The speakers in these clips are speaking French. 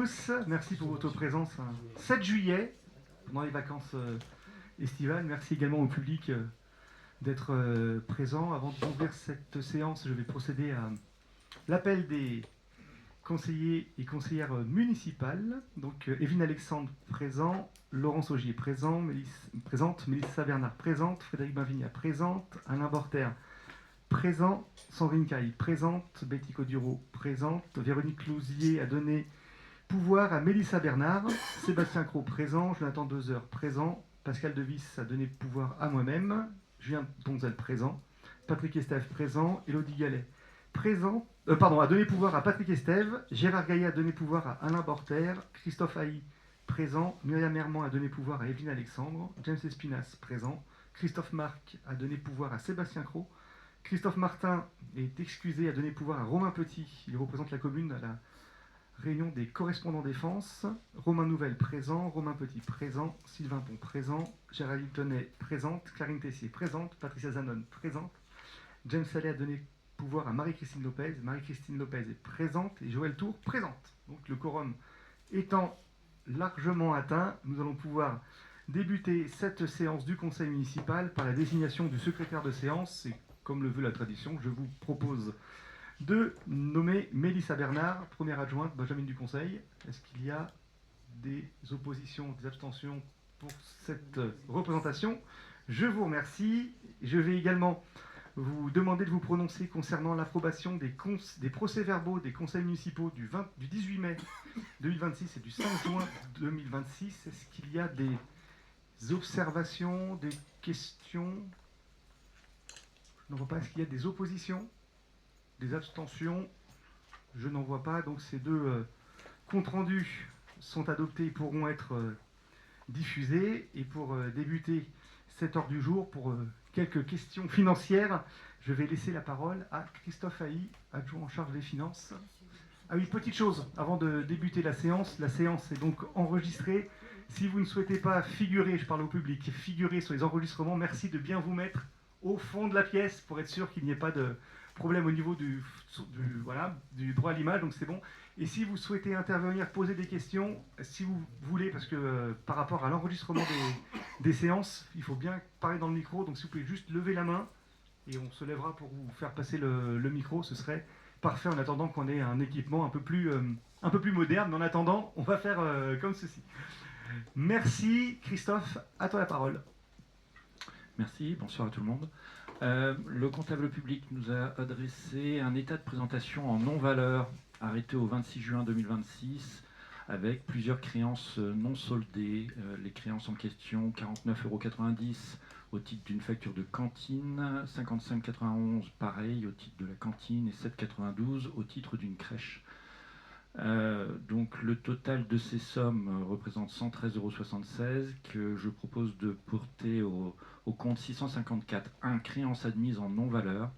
tous, merci pour votre présence. 7 juillet, pendant les vacances estivales. Merci également au public d'être présent. Avant d'ouvrir cette séance, je vais procéder à l'appel des conseillers et conseillères municipales. Donc Evelyne Alexandre présent, Laurence Augier présent, présente, Mélissa Bernard présente, Frédéric Benvigna présente, Alain Borter présent, Sandrine Caille présente, Betty Coduro présente, Véronique Clousier a donné pouvoir à Mélissa Bernard, Sébastien Cros présent, Jonathan Dezer présent, Pascal Devis a donné pouvoir à moi-même, Julien Donzel présent, Patrick Estève présent, Élodie Gallet présent, a donné pouvoir à Patrick Estève, Gérard Gaillet a donné pouvoir à Alain Borter, Christophe Haï présent, Myriam Herman a donné pouvoir à Evelyne Alexandre, James Espinas présent, Christophe Marc a donné pouvoir à Sébastien Cros, Christophe Martin est excusé, a donné pouvoir à Romain Petit, il représente la commune à la réunion des correspondants défense. Romain Nouvel présent, Romain Petit présent, Sylvain Pont présent, Géraldine Tonnet présente, Clarine Tessier présente, Patricia Zanon présente, James Sallet a donné pouvoir à Marie-Christine Lopez, Marie-Christine Lopez est présente et Joël Tour présente. Donc le quorum étant largement atteint, nous allons pouvoir débuter cette séance du conseil municipal par la désignation du secrétaire de séance. Et comme le veut la tradition, je vous propose de nommer Mélissa Bernard, première adjointe, Benjamin du Conseil. Est-ce qu'il y a des oppositions, des abstentions pour cette représentation? Je vous remercie. Je vais également vous demander de vous prononcer concernant l'approbation des procès-verbaux des conseils municipaux du 18 mai 2026 et du 5 juin 2026. Est-ce qu'il y a des observations, des questions? Je n'en vois pas. Est-ce qu'il y a des oppositions? Des abstentions? Je n'en vois pas. Donc ces deux comptes rendus sont adoptés et pourront être diffusés. Et pour débuter cette heure du jour, pour quelques questions financières, je vais laisser la parole à Christophe Haï, adjoint en charge des finances. Ah oui, petite chose, avant de débuter la séance est donc enregistrée. Si vous ne souhaitez pas figurer, je parle au public, figurer sur les enregistrements, merci de bien vous mettre au fond de la pièce pour être sûr qu'il n'y ait pas de problème au niveau du droit à l'image, donc c'est bon. Et si vous souhaitez intervenir, poser des questions, si vous voulez, parce que par rapport à l'enregistrement des séances, il faut bien parler dans le micro, donc si vous pouvez juste lever la main, et on se lèvera pour vous faire passer le micro, ce serait parfait en attendant qu'on ait un équipement un peu plus moderne, mais en attendant, on va faire comme ceci. Merci Christophe, à toi la parole. Merci, bonsoir à tout le monde. Le comptable public nous a adressé un état de présentation en non-valeur arrêté au 26 juin 2026 avec plusieurs créances non soldées. Les créances en question, 49,90 € au titre d'une facture de cantine, 55,91 € pareil au titre de la cantine et 7,92 € au titre d'une crèche. Donc le total de ces sommes représente 113,76 € que je propose de porter au compte 654.1 créance admise en non-valeur,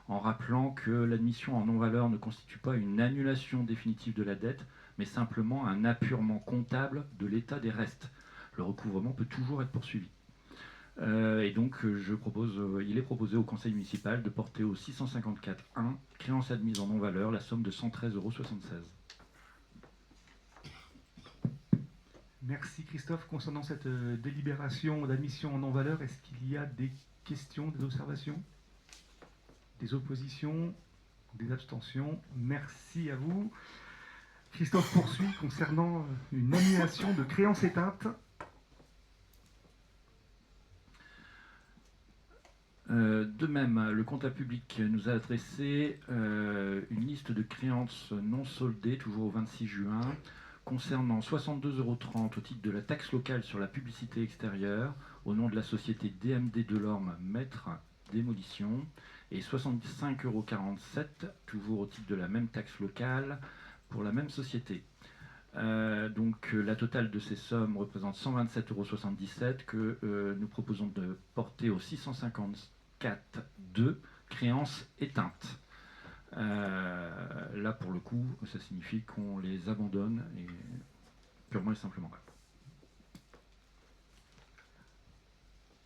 en rappelant que l'admission en non-valeur ne constitue pas une annulation définitive de la dette, mais simplement un apurement comptable de l'état des restes. Le recouvrement peut toujours être poursuivi. Et donc il est proposé au conseil municipal de porter au 654.1 créance admise en non-valeur la somme de 113,76 €. Merci Christophe. Concernant cette délibération d'admission en non-valeur, est-ce qu'il y a des questions, des observations, des oppositions, des abstentions? Merci à vous. Christophe poursuit concernant une annulation de créances éteintes. De même, le comptable public nous a adressé une liste de créances non soldées, toujours au 26 juin, concernant 62,30 € au titre de la taxe locale sur la publicité extérieure, au nom de la société DMD Delorme Maître Démolition, et 65,47 €, toujours au titre de la même taxe locale, pour la même société. Donc la totale de ces sommes représente 127,77 € que nous proposons de porter au 654.2 créances éteintes. Là pour le coup ça signifie qu'on les abandonne et purement et simplement.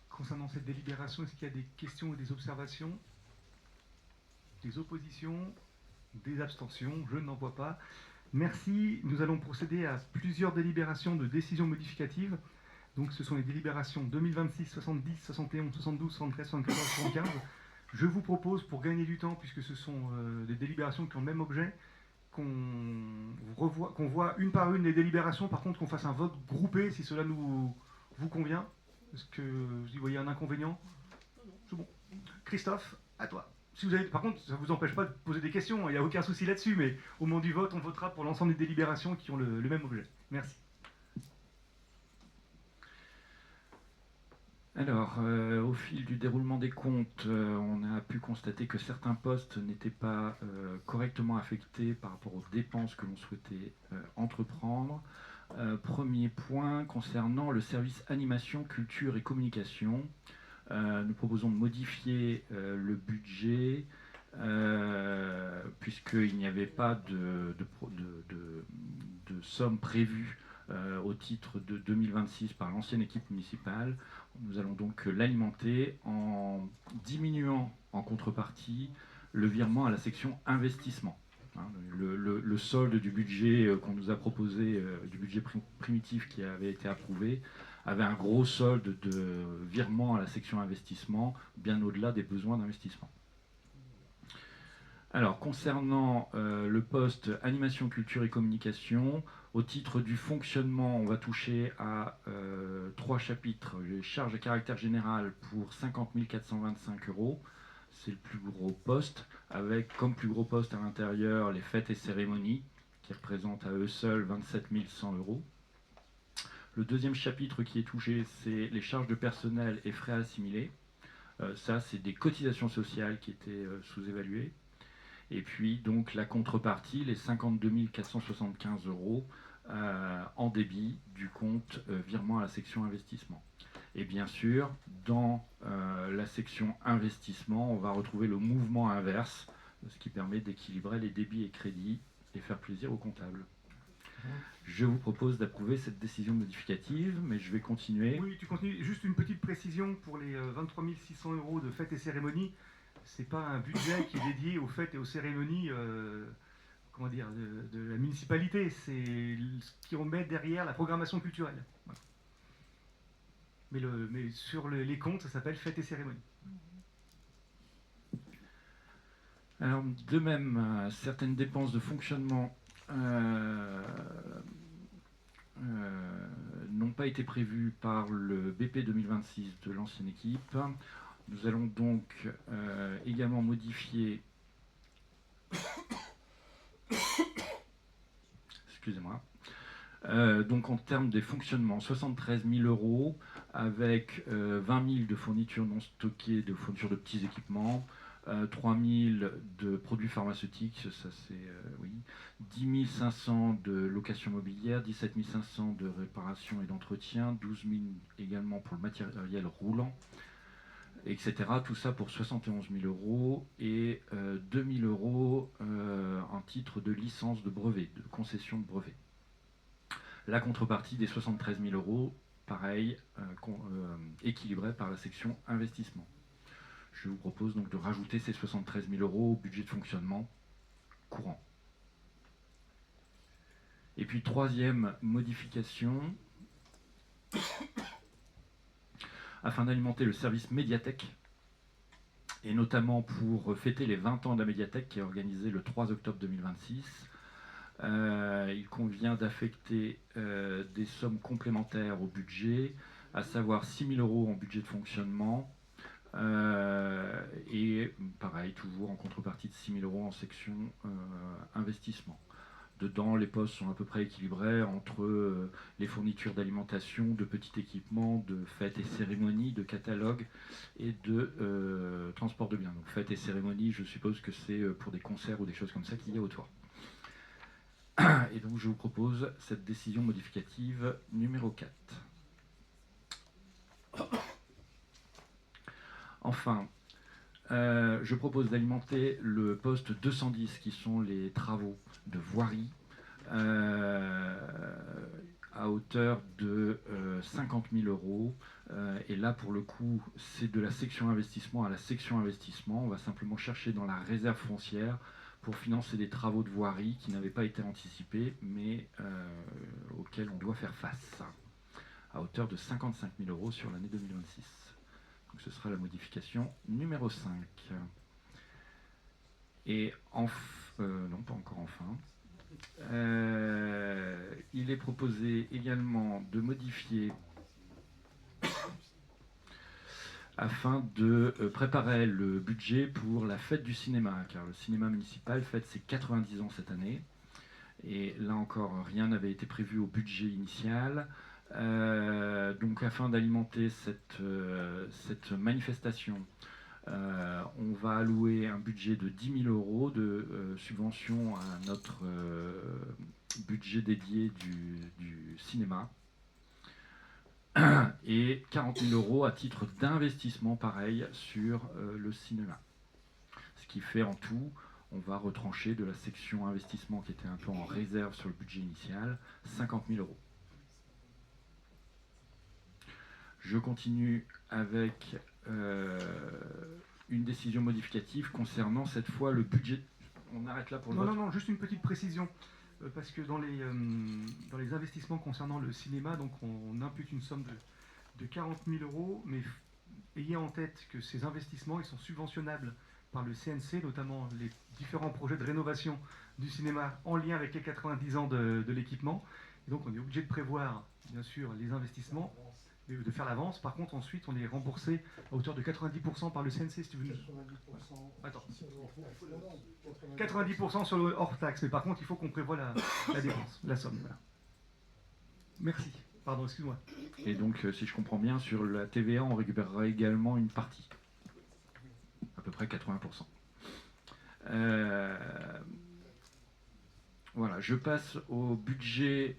Concernant cette délibération, est-ce qu'il y a des questions ou des observations, des oppositions, des abstentions? Je n'en vois pas. Merci. Nous allons procéder à plusieurs délibérations de décisions modificatives. Donc ce sont les délibérations 2026, 70, 71, 72, 73, 74, 75. Je vous propose, pour gagner du temps, puisque ce sont des délibérations qui ont le même objet, qu'on voit une par une les délibérations, par contre qu'on fasse un vote groupé si cela vous convient. Est-ce que vous y voyez un inconvénient? C'est bon. Christophe, à toi. Si vous avez, par contre, ça ne vous empêche pas de poser des questions, il n'y a aucun souci là-dessus, mais au moment du vote, on votera pour l'ensemble des délibérations qui ont le même objet. Merci. Alors, au fil du déroulement des comptes, on a pu constater que certains postes n'étaient pas correctement affectés par rapport aux dépenses que l'on souhaitait entreprendre. Premier point, concernant le service animation, culture et communication, nous proposons de modifier le budget puisqu'il n'y avait pas de somme prévue au titre de 2026 par l'ancienne équipe municipale. Nous allons donc l'alimenter en diminuant en contrepartie le virement à la section investissement. Le solde du budget qu'on nous a proposé, du budget primitif qui avait été approuvé, avait un gros solde de virement à la section investissement, bien au-delà des besoins d'investissement. Alors, concernant le poste animation, culture et communication, au titre du fonctionnement, on va toucher à 3 chapitres. Les charges à caractère général pour 50 425 €. C'est le plus gros poste, avec comme plus gros poste à l'intérieur les fêtes et cérémonies, qui représentent à eux seuls 27 100 €. Le deuxième chapitre qui est touché, c'est les charges de personnel et frais assimilés. Ça, c'est des cotisations sociales qui étaient sous-évaluées. Et puis, donc, la contrepartie, les 52 475 € en débit du compte virement à la section investissement. Et bien sûr, dans la section investissement, on va retrouver le mouvement inverse, ce qui permet d'équilibrer les débits et crédits et faire plaisir aux comptables. Je vous propose d'approuver cette décision modificative, mais je vais continuer. Oui, tu continues. Juste une petite précision pour les 23 600 € de fêtes et cérémonies. C'est pas un budget qui est dédié aux fêtes et aux cérémonies comment dire, de la municipalité. C'est ce qu'on met derrière la programmation culturelle. Voilà. Mais sur les comptes, ça s'appelle fêtes et cérémonies. Alors, de même, certaines dépenses de fonctionnement n'ont pas été prévues par le BP 2026 de l'ancienne équipe. Nous allons donc également modifier excusez-moi. Donc en termes des fonctionnements, 73 000 € avec 20 000 de fournitures non stockées, de fournitures de petits équipements, 3 000 de produits pharmaceutiques, ça c'est oui, 10 500 de location mobilière, 17 500 de réparation et d'entretien, 12 000 également pour le matériel roulant, etc. Tout ça pour 71 000 € et 2 000 € en titre de licence de brevet, de concession de brevet. La contrepartie des 73 000 €, pareil, équilibrée par la section investissement. Je vous propose donc de rajouter ces 73 000 € au budget de fonctionnement courant. Et puis troisième modification, afin d'alimenter le service médiathèque, et notamment pour fêter les 20 ans de la médiathèque qui est organisée le 3 octobre 2026, il convient d'affecter des sommes complémentaires au budget, à savoir 6 000 € en budget de fonctionnement, et pareil, toujours en contrepartie de 6 000 € en section investissement. Dedans, les postes sont à peu près équilibrés entre les fournitures d'alimentation, de petits équipements, de fêtes et cérémonies, de catalogues et de transport de biens. Donc fêtes et cérémonies, je suppose que c'est pour des concerts ou des choses comme ça qu'il y a autour. Et donc je vous propose cette décision modificative numéro 4. Enfin, je propose d'alimenter le poste 210 qui sont les travaux de voirie à hauteur de 50 000 €. Et là, pour le coup, c'est de la section investissement à la section investissement. On va simplement chercher dans la réserve foncière pour financer des travaux de voirie qui n'avaient pas été anticipés, mais auxquels on doit faire face, à hauteur de 55 000 € sur l'année 2026. Donc ce sera la modification numéro 5. Et non, pas encore enfin. Il est proposé également de modifier afin de préparer le budget pour la fête du cinéma, car le cinéma municipal fête ses 90 ans cette année. Et là encore, rien n'avait été prévu au budget initial. Donc afin d'alimenter cette manifestation, on va allouer un budget de 10 000 € de subvention à notre budget dédié du cinéma et 40 000 € à titre d'investissement pareil sur le cinéma. Ce qui fait en tout, on va retrancher de la section investissement qui était un peu en réserve sur le budget initial, 50 000 €. Je continue avec une décision modificative concernant cette fois le budget. On arrête là pour le vote. Non, juste une petite précision. Parce que dans les investissements concernant le cinéma, donc on impute une somme de 40 000 €, mais ayez en tête que ces investissements ils sont subventionnables par le CNC, notamment les différents projets de rénovation du cinéma en lien avec les 90 ans de l'équipement. Et donc on est obligé de prévoir, bien sûr, les investissements, de faire l'avance. Par contre, ensuite, on est remboursé à hauteur de 90% par le CNC, si tu veux. 90%. Attends. 90% sur le hors taxe, mais par contre, il faut qu'on prévoie la dépense, la somme. Voilà. Merci. Pardon, excuse-moi. Et donc, si je comprends bien, sur la TVA, on récupérera également une partie, à peu près 80%. Voilà, je passe au budget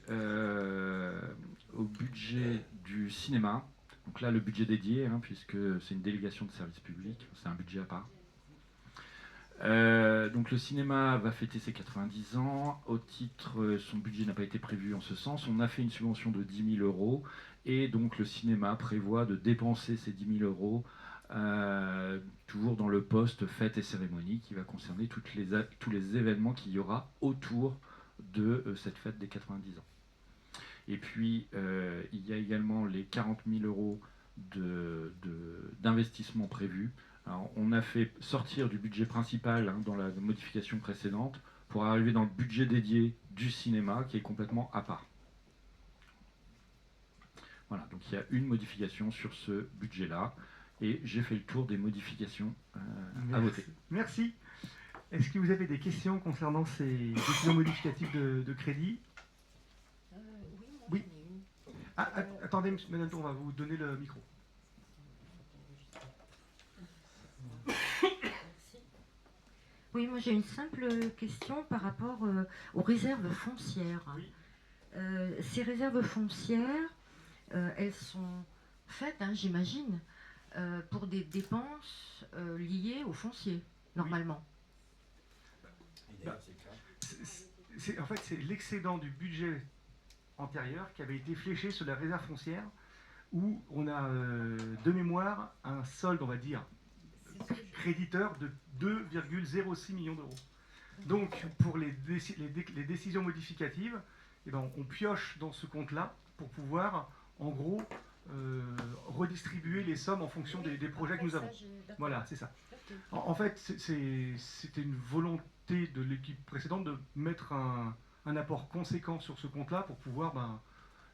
du cinéma. Donc là, le budget dédié, puisque c'est une délégation de service public, c'est un budget à part. Donc le cinéma va fêter ses 90 ans. Au titre, son budget n'a pas été prévu en ce sens. On a fait une subvention de 10 000 € et donc le cinéma prévoit de dépenser ces 10 000 € toujours dans le poste fête et cérémonie qui va concerner tous les événements qu'il y aura autour de cette fête des 90 ans. Et puis il y a également les 40 000 € d'investissement prévus. Alors, on a fait sortir du budget principal dans la modification précédente pour arriver dans le budget dédié du cinéma qui est complètement à part. Voilà, donc il y a une modification sur ce budget-là et j'ai fait le tour des modifications à voter. Merci. Est-ce que vous avez des questions concernant ces décisions modificatives de crédit? Oui. Attendez, madame, on va vous donner le micro. Oui, moi j'ai une simple question par rapport aux réserves foncières. Oui. Ces réserves foncières, elles sont faites, j'imagine, pour des dépenses liées au foncier, normalement. En fait, c'est l'excédent du budget antérieur qui avait été fléché sur la réserve foncière où on a de mémoire un solde, on va dire, créditeur de 2,06 millions €. Donc, pour les décisions modificatives, on pioche dans ce compte-là pour pouvoir, en gros, redistribuer les sommes en fonction des projets que nous avons. Voilà, c'est ça. En fait, c'était une volonté de l'équipe précédente de mettre un apport conséquent sur ce compte-là pour pouvoir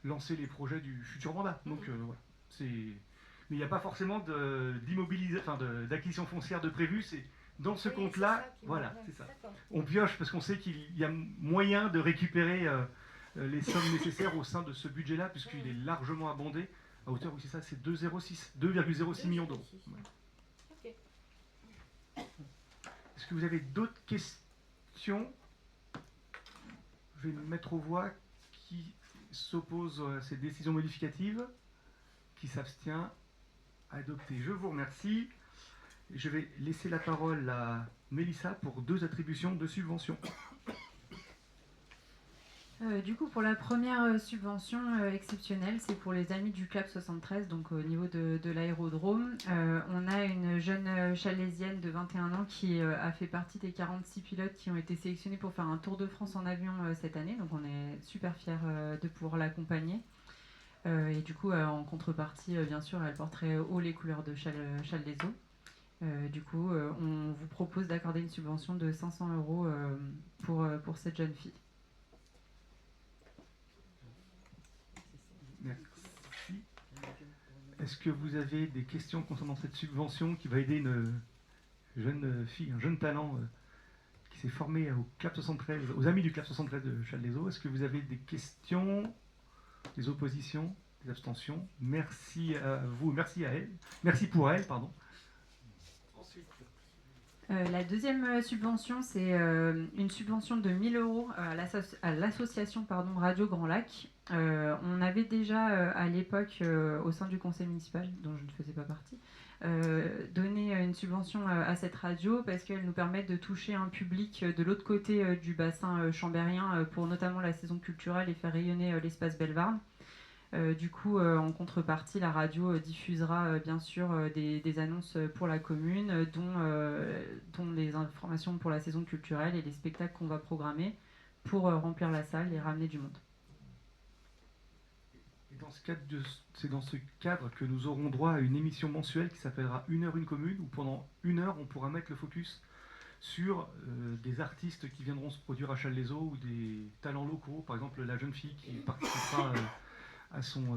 lancer les projets du futur mandat. Donc, voilà. Mais il n'y a pas forcément d'acquisition foncière de prévu, c'est dans ce compte-là, voilà, c'est ça. On pioche parce qu'on sait qu'il y a moyen de récupérer les sommes nécessaires au sein de ce budget-là, puisqu'il est largement abondé, à hauteur, oui c'est ça, c'est 2,06 millions d'euros. Voilà. Okay. Est-ce que vous avez d'autres questions? Je vais mettre aux voix qui s'oppose à ces décisions modificatives, qui s'abstient. Adopté. Je vous remercie. Je vais laisser la parole à Mélissa pour 2 attributions de subventions. Du coup, pour la première subvention exceptionnelle, c'est pour les amis du CLAP 73, donc au niveau de l'aérodrome. On a une jeune chalaisienne de 21 ans qui a fait partie des 46 pilotes qui ont été sélectionnés pour faire un Tour de France en avion cette année. Donc on est super fiers de pouvoir l'accompagner. Et du coup, en contrepartie, bien sûr, elle porterait haut les couleurs de Châles des Eaux. Du coup, on vous propose d'accorder une subvention de 500 € pour cette jeune fille. Merci. Est-ce que vous avez des questions concernant cette subvention qui va aider une jeune fille, un jeune talent qui s'est formé au CLAP 73, aux amis du CLAP 73 de Châles des Eaux? Est-ce que vous avez des questions, des oppositions, des abstentions? Merci à vous, merci à elle. Merci pour elle, pardon. Ensuite. La deuxième subvention, c'est une subvention de 1 000 € à l'association Radio Grand Lac. On avait déjà à l'époque, au sein du conseil municipal, dont je ne faisais pas partie, donné une subvention à cette radio parce qu'elle nous permet de toucher un public de l'autre côté du bassin chambérien pour notamment la saison culturelle et faire rayonner l'espace Bellevarde. Du coup, en contrepartie, la radio diffusera bien sûr des annonces pour la commune, dont les informations pour la saison culturelle et les spectacles qu'on va programmer pour remplir la salle et ramener du monde. Et c'est dans ce cadre que nous aurons droit à une émission mensuelle qui s'appellera 1 heure, une commune, où pendant 1 heure, on pourra mettre le focus sur des artistes qui viendront se produire à Châles des Eaux ou des talents locaux. Par exemple, la jeune fille qui participera à son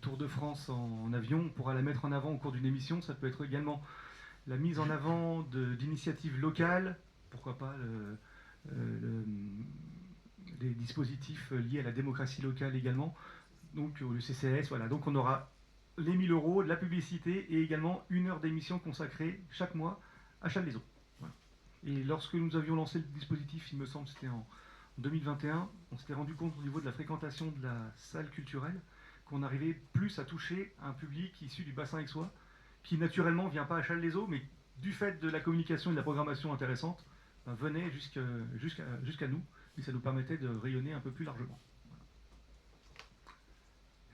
Tour de France en avion, on pourra la mettre en avant au cours d'une émission. Ça peut être également la mise en avant d'initiatives locales, pourquoi pas des dispositifs liés à la démocratie locale également, donc le CCS, voilà. Donc on aura les 1 000 €, de la publicité et également 1 heure d'émission consacrée chaque mois à Châles des Eaux. Voilà. Et lorsque nous avions lancé le dispositif, il me semble, c'était en 2021, on s'était rendu compte au niveau de la fréquentation de la salle culturelle qu'on arrivait plus à toucher un public issu du bassin aixois qui naturellement ne vient pas à Châles des Eaux, mais du fait de la communication et de la programmation intéressante, venait jusqu'à nous, et ça nous permettait de rayonner un peu plus largement. Voilà.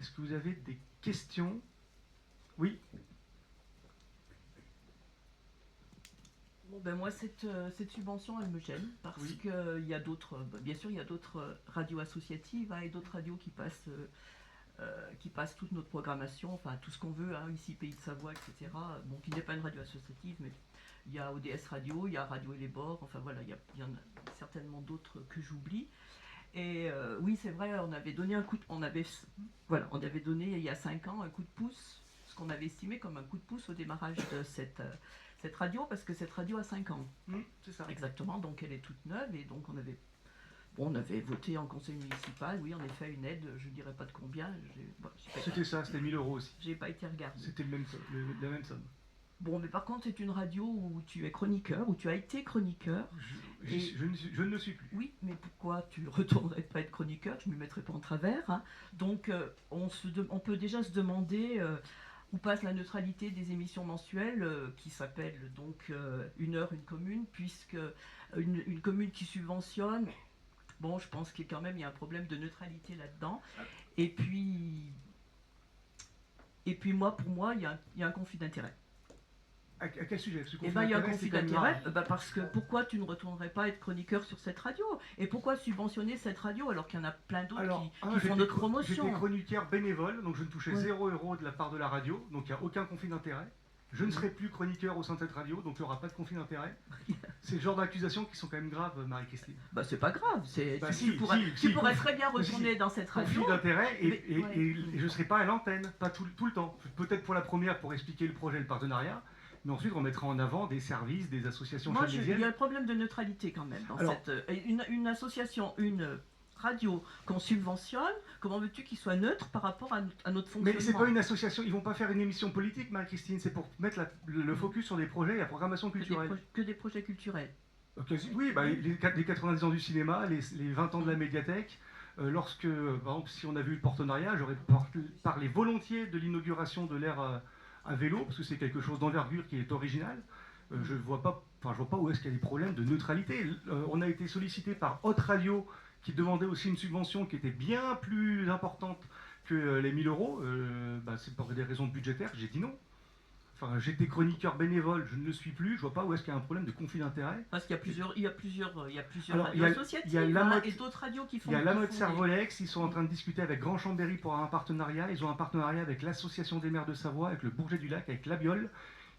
Est-ce que vous avez des questions? Oui. Bon, ben moi, cette subvention, elle me gêne parce Oui. qu'il y a d'autres, bien sûr, il y a d'autres radios associatives et d'autres radios qui passent toute notre programmation, enfin tout ce qu'on veut, ici Pays de Savoie, etc. Bon, qui n'est pas une radio associative, mais il y a ODS Radio, il y a Radio et les Bords, enfin voilà, il y en a certainement d'autres que j'oublie. Et oui, c'est vrai, on avait donné on avait donné il y a 5 ans un coup de pouce, ce qu'on avait estimé comme un coup de pouce au démarrage de cette radio, parce que cette radio a 5 ans. C'est ça. Exactement, donc elle est toute neuve, et donc on avait voté en conseil municipal, oui, en effet, une aide, je ne dirais pas de combien. C'était ça, c'était 1 000 € aussi. J'ai pas été regarder. C'était la même somme. Bon, mais par contre, c'est une radio où tu es chroniqueur, où tu as été chroniqueur. Je ne le suis plus. Oui, mais pourquoi tu ne retournerais pas être chroniqueur? Je ne me mettrais pas en travers. Donc, on peut déjà se demander où passe la neutralité des émissions mensuelles qui s'appellent donc 1 heure, une commune, puisque une commune qui subventionne, bon, je pense qu'il y a un problème de neutralité là-dedans. Et puis pour moi, il y a un conflit d'intérêt. À quel sujet? Il y a un conflit d'intérêt parce que pourquoi tu ne retournerais pas être chroniqueur sur cette radio? Et pourquoi subventionner cette radio alors qu'il y en a plein d'autres qui font notre promotion? J'étais chroniqueur bénévole, donc je ne touchais 0 € de la part de la radio, donc il n'y a aucun conflit d'intérêt. Je ne serai plus chroniqueur au sein de cette radio, donc il n'y aura pas de conflit d'intérêt. C'est le genre d'accusations qui sont quand même graves, Marie-Christine. C'est pas grave. Tu pourrais très bien retourner dans cette radio. Conflit d'intérêt, et je ne serai pas à l'antenne, pas tout le temps. Peut-être pour la première, pour expliquer le projet, le partenariat. Mais ensuite, on mettra en avant des services, des associations chalésiennes. Il y a un problème de neutralité quand même. Une association, une radio qu'on subventionne, comment veux-tu qu'il soit neutre par rapport à notre fonctionnement? Mais c'est pas une association, ils vont pas faire une émission politique, Marie-Christine, c'est pour mettre le focus sur des projets et la programmation culturelle. Que des projets culturels. Oui, les 90 ans du cinéma, les 20 ans de la médiathèque. Par exemple, si on a vu le partenariat, j'aurais parlé volontiers de l'inauguration de l'ère à vélo, parce que c'est quelque chose d'envergure qui est original. Je vois pas où est-ce qu'il y a des problèmes de neutralité. On a été sollicité par Haute Radio, qui demandait aussi une subvention qui était bien plus importante que les 1000 euros, c'est pour des raisons budgétaires, j'ai dit non. Enfin, j'étais chroniqueur bénévole, je ne le suis plus, je vois pas où est-ce qu'il y a un problème de conflit d'intérêt. Parce qu'il y a plusieurs Alors, radios associatives et d'autres radios qui font. Il y a la mode Servolex, ils sont en train de discuter avec Grand Chambéry pour un partenariat. Ils ont un partenariat avec l'Association des maires de Savoie, avec le Bourget du Lac, avec l'Abiole.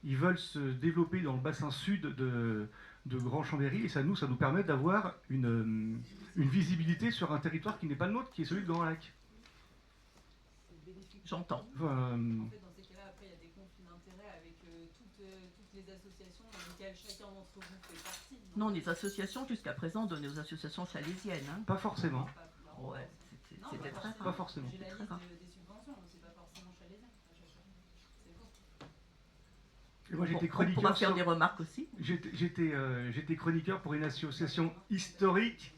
Ils veulent se développer dans le bassin sud de Grand Chambéry et ça nous permet d'avoir une visibilité sur un territoire qui n'est pas le nôtre, qui est celui de Grand Lac. J'entends. En fait, dans ces cas-là, après, il y a des conflits d'intérêts avec toutes les associations dans lesquelles chacun d'entre vous fait partie. Non, les associations, jusqu'à présent, données aux associations challésiennes. Hein. Pas forcément. Ouais, c'était très rare. Pas forcément. J'ai la liste des subventions, mais c'est pas forcément chalésien. C'est faux. Et moi, j'étais On chroniqueur. pourra faire des remarques aussi. J'étais chroniqueur pour une association historique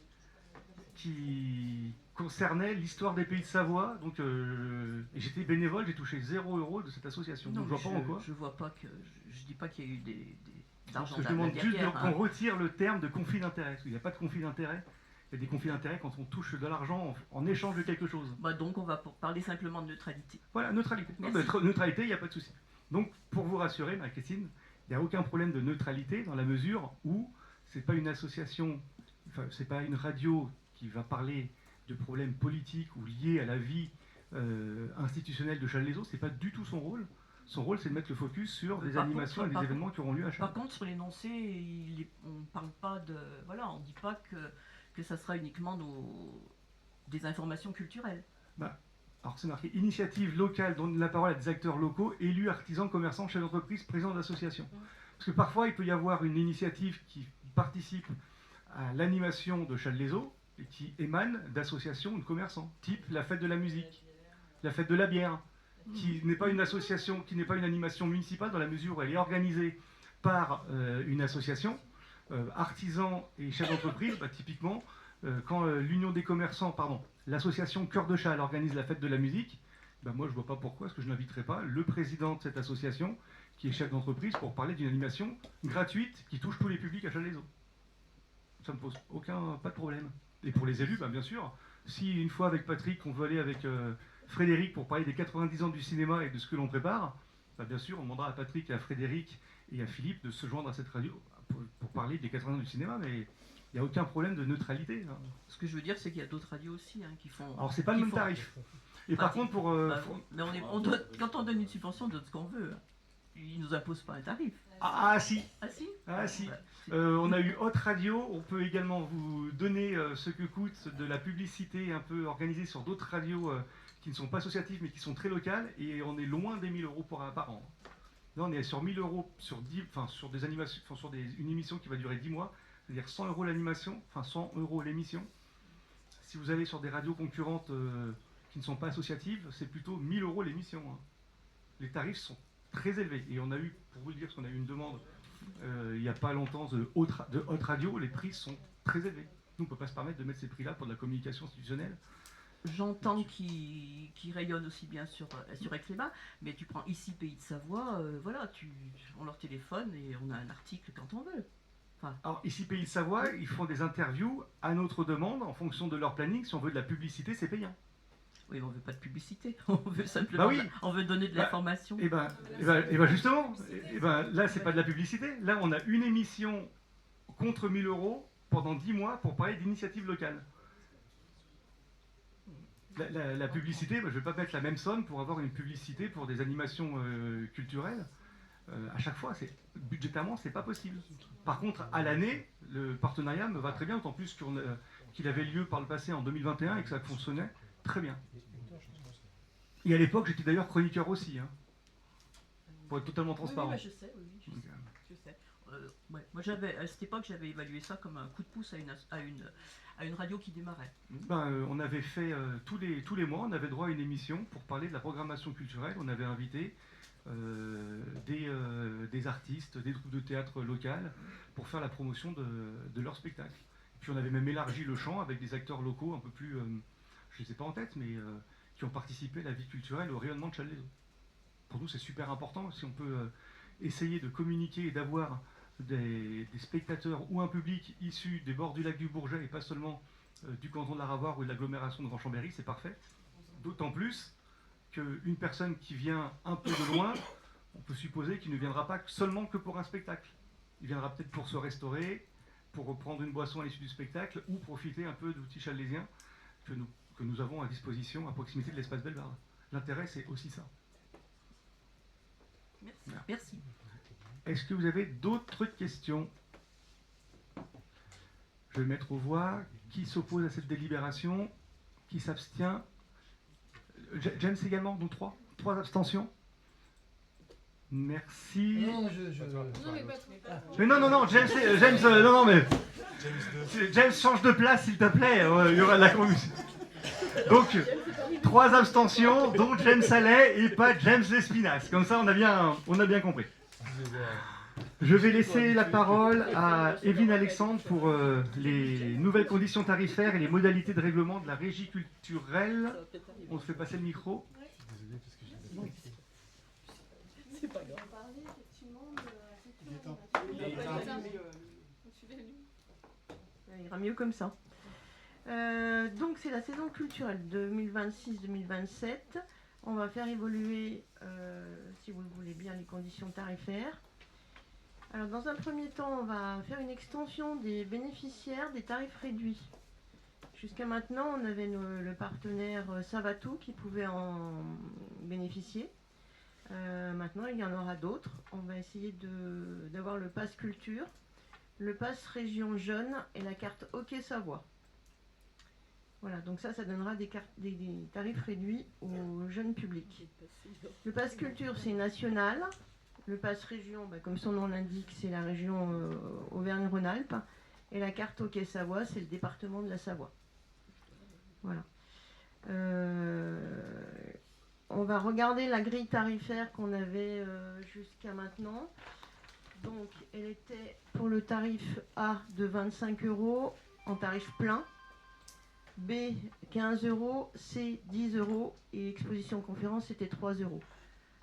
qui concernait l'histoire des pays de Savoie. Donc, et j'étais bénévole, j'ai touché 0 € de cette association. Non, donc, je vois pas en quoi. Je vois pas que. Je dis pas qu'il y a eu d'argent Je demande juste derrière, qu'on retire le terme de conflit d'intérêt. Parce qu'il n'y a pas de conflit d'intérêt. Il y a des conflits d'intérêt quand on touche de l'argent en échange de quelque chose. Donc on va parler simplement de neutralité. Voilà, neutralité. Neutralité, il n'y a pas de souci. Donc, pour vous rassurer, Marie-Christine, il n'y a aucun problème de neutralité dans la mesure où c'est pas une association, c'est pas une radio qui va parler de problèmes politiques ou liés à la vie institutionnelle de Challes-les-Eaux. C'est pas du tout son rôle. Son rôle, c'est de mettre le focus sur des animations et des événements qui auront lieu à Challes. Par contre, sur l'énoncé, on parle pas de, voilà, on dit pas que ça sera uniquement des informations culturelles. Alors c'est marqué initiative locale, donne la parole à des acteurs locaux, élus, artisans, commerçants, chefs d'entreprise, présidents d'associations. Parce que parfois, il peut y avoir une initiative qui participe à l'animation de Challes-les-Eaux et qui émane d'associations de commerçants, type la fête de la musique, la fête de la bière, qui n'est pas une association, qui n'est pas une animation municipale dans la mesure où elle est organisée par une association, artisans et chefs d'entreprise, typiquement, quand l'Union des commerçants, l'association Cœur de Châles organise la fête de la musique, moi je vois pas pourquoi est-ce que je n'inviterais pas le président de cette association, qui est chef d'entreprise, pour parler d'une animation gratuite qui touche tous les publics à Challes-les-Eaux. Ça me pose pas de problème. Et pour les élus, bien sûr, si une fois avec Patrick, on veut aller avec Frédéric pour parler des 90 ans du cinéma et de ce que l'on prépare, bien sûr, on demandera à Patrick, à Frédéric et à Philippe de se joindre à cette radio pour parler des 80 ans du cinéma, mais il n'y a aucun problème de neutralité. Hein. Ce que je veux dire, c'est qu'il y a d'autres radios aussi qui font. Alors, c'est pas le même tarif. Et par contre, mais quand on donne une subvention, on donne ce qu'on veut. Ils nous imposent pas un tarif. Si. Ah si. Ah si. On a eu Haute Radio. On peut également vous donner ce que coûte de la publicité un peu organisée sur d'autres radios qui ne sont pas associatives mais qui sont très locales. Et on est loin des 1000 € par an. Là, on est sur 1000 € sur des animations, une émission qui va durer 10 mois. C'est-à-dire 100 € l'animation, 100 € l'émission. Si vous allez sur des radios concurrentes qui ne sont pas associatives, c'est plutôt 1000 € l'émission. Hein. Les tarifs sont très élevés. Et on a eu, pour vous le dire, parce qu'on a eu une demande il n'y a pas longtemps de haute radio, les prix sont très élevés. Nous, on ne peut pas se permettre de mettre ces prix-là pour de la communication institutionnelle. J'entends qu'ils rayonnent aussi bien sur Aix-les-Bains, mais tu prends ici Pays de Savoie, on leur téléphone et on a un article quand on veut. Alors ici Pays de Savoie, ils font des interviews à notre demande en fonction de leur planning. Si on veut de la publicité, c'est payant. Oui, mais on veut pas de publicité. On veut simplement, on veut donner de l'information. Et justement, là c'est pas de la publicité. Là, on a une émission contre 1000 € pendant 10 mois pour parler d'initiatives locales. La publicité, je vais pas mettre la même somme pour avoir une publicité pour des animations culturelles. À chaque fois, budgétairement, c'est pas possible. Par contre, à l'année, le partenariat me va très bien, d'autant plus qu'il avait lieu par le passé en 2021 et que ça fonctionnait très bien. Et à l'époque, j'étais d'ailleurs chroniqueur aussi, hein, pour être totalement transparent. Oui, je sais, je sais. Moi, à cette époque, j'avais évalué ça comme un coup de pouce à une radio qui démarrait. On avait fait tous les mois, on avait droit à une émission pour parler de la programmation culturelle. On avait invité des artistes, des troupes de théâtre locales pour faire la promotion de leur spectacle. Puis on avait même élargi le champ avec des acteurs locaux un peu plus, je ne les ai pas en tête, mais qui ont participé à la vie culturelle, au rayonnement de Challes-les-Eaux. Pour nous, c'est super important. Si on peut essayer de communiquer et d'avoir des spectateurs ou un public issu des bords du lac du Bourget et pas seulement du canton de la Ravoire ou de l'agglomération de Grand-Chambéry, c'est parfait. D'autant plus qu'une personne qui vient un peu de loin, on peut supposer qu'il ne viendra pas seulement que pour un spectacle. Il viendra peut-être pour se restaurer, pour reprendre une boisson à l'issue du spectacle ou profiter un peu d'outils challésiens que nous avons à disposition à proximité de l'espace Bellebarde. L'intérêt, c'est aussi ça. Merci. Est-ce que vous avez d'autres questions? Je vais mettre aux voix. Qui s'oppose à cette délibération? Qui s'abstient? James également, donc trois abstentions. Merci. Non, Mais non, James, non, mais James, change de place, s'il te plaît. Il y aura de la confusion. Donc, 3 abstentions, dont James Allais et pas James Lespinasse. Comme ça, on a bien compris. Je vais laisser la parole à Evelyne Alexandre pour les nouvelles conditions tarifaires et les modalités de règlement de la régie culturelle. On se fait passer le micro. C'est pas grave. Il ira mieux comme ça. Donc c'est la saison culturelle 2026-2027. On va faire évoluer, si vous le voulez bien, les conditions tarifaires. Alors dans un premier temps, on va faire une extension des bénéficiaires des tarifs réduits. Jusqu'à maintenant, on avait le partenaire Savatou qui pouvait en bénéficier. Maintenant, il y en aura d'autres. On va essayer d'avoir le pass culture, le pass région jeune et la carte Hockey Savoie. Voilà, donc ça donnera des tarifs réduits au jeune public. Le pass culture, c'est national. Le pass région, comme son nom l'indique, c'est la région Auvergne-Rhône-Alpes. Et la carte Hockey Savoie, c'est le département de la Savoie. Voilà. On va regarder la grille tarifaire qu'on avait jusqu'à maintenant. Donc, elle était pour le tarif A de 25 € en tarif plein, B 15 €, C 10 € et exposition conférence c'était 3 €.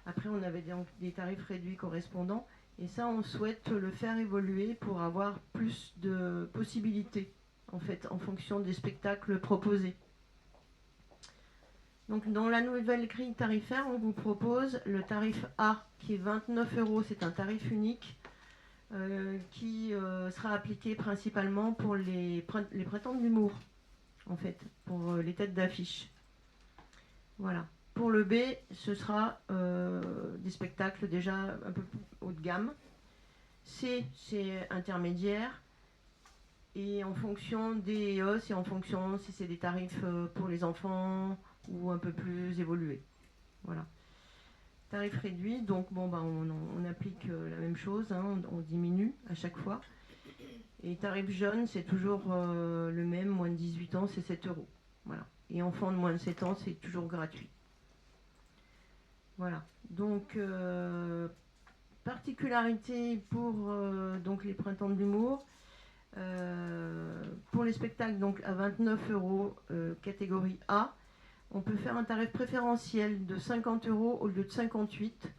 Après, on avait des tarifs réduits correspondants et ça, on souhaite le faire évoluer pour avoir plus de possibilités en fait, en fonction des spectacles proposés. Donc, dans la nouvelle grille tarifaire, on vous propose le tarif A qui est 29 €, c'est un tarif unique qui sera appliqué principalement pour les printemps de l'humour, en fait, pour les têtes d'affiche. Voilà. Pour le B, ce sera des spectacles déjà un peu plus haut de gamme. C, c'est intermédiaire. Et en fonction des EOS et en fonction si c'est des tarifs pour les enfants ou un peu plus évolués. Voilà. Tarif réduit, donc on applique la même chose, on diminue à chaque fois. Et tarif jeune, c'est toujours le même, moins de 18 ans, c'est 7 €. Voilà. Et enfant de moins de 7 ans, c'est toujours gratuit. Voilà. Donc, particularité pour donc les printemps de l'humour. Pour les spectacles donc à 29 € catégorie A, on peut faire un tarif préférentiel de 50 € au lieu de 58.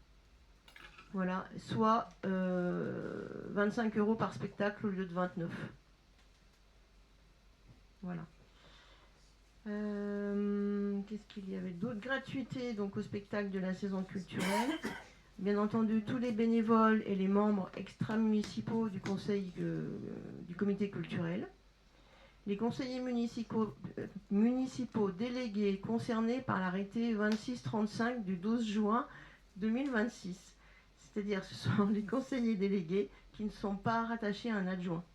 Voilà, soit 25 € par spectacle au lieu de 29. Voilà. Qu'est-ce qu'il y avait d'autre? Gratuité donc au spectacle de la saison culturelle. Bien entendu, tous les bénévoles et les membres extra-municipaux du conseil du comité culturel. Les conseillers municipaux délégués concernés par l'arrêté 2635 du 12 juin 2026. C'est-à-dire ce sont les conseillers délégués qui ne sont pas rattachés à un adjoint.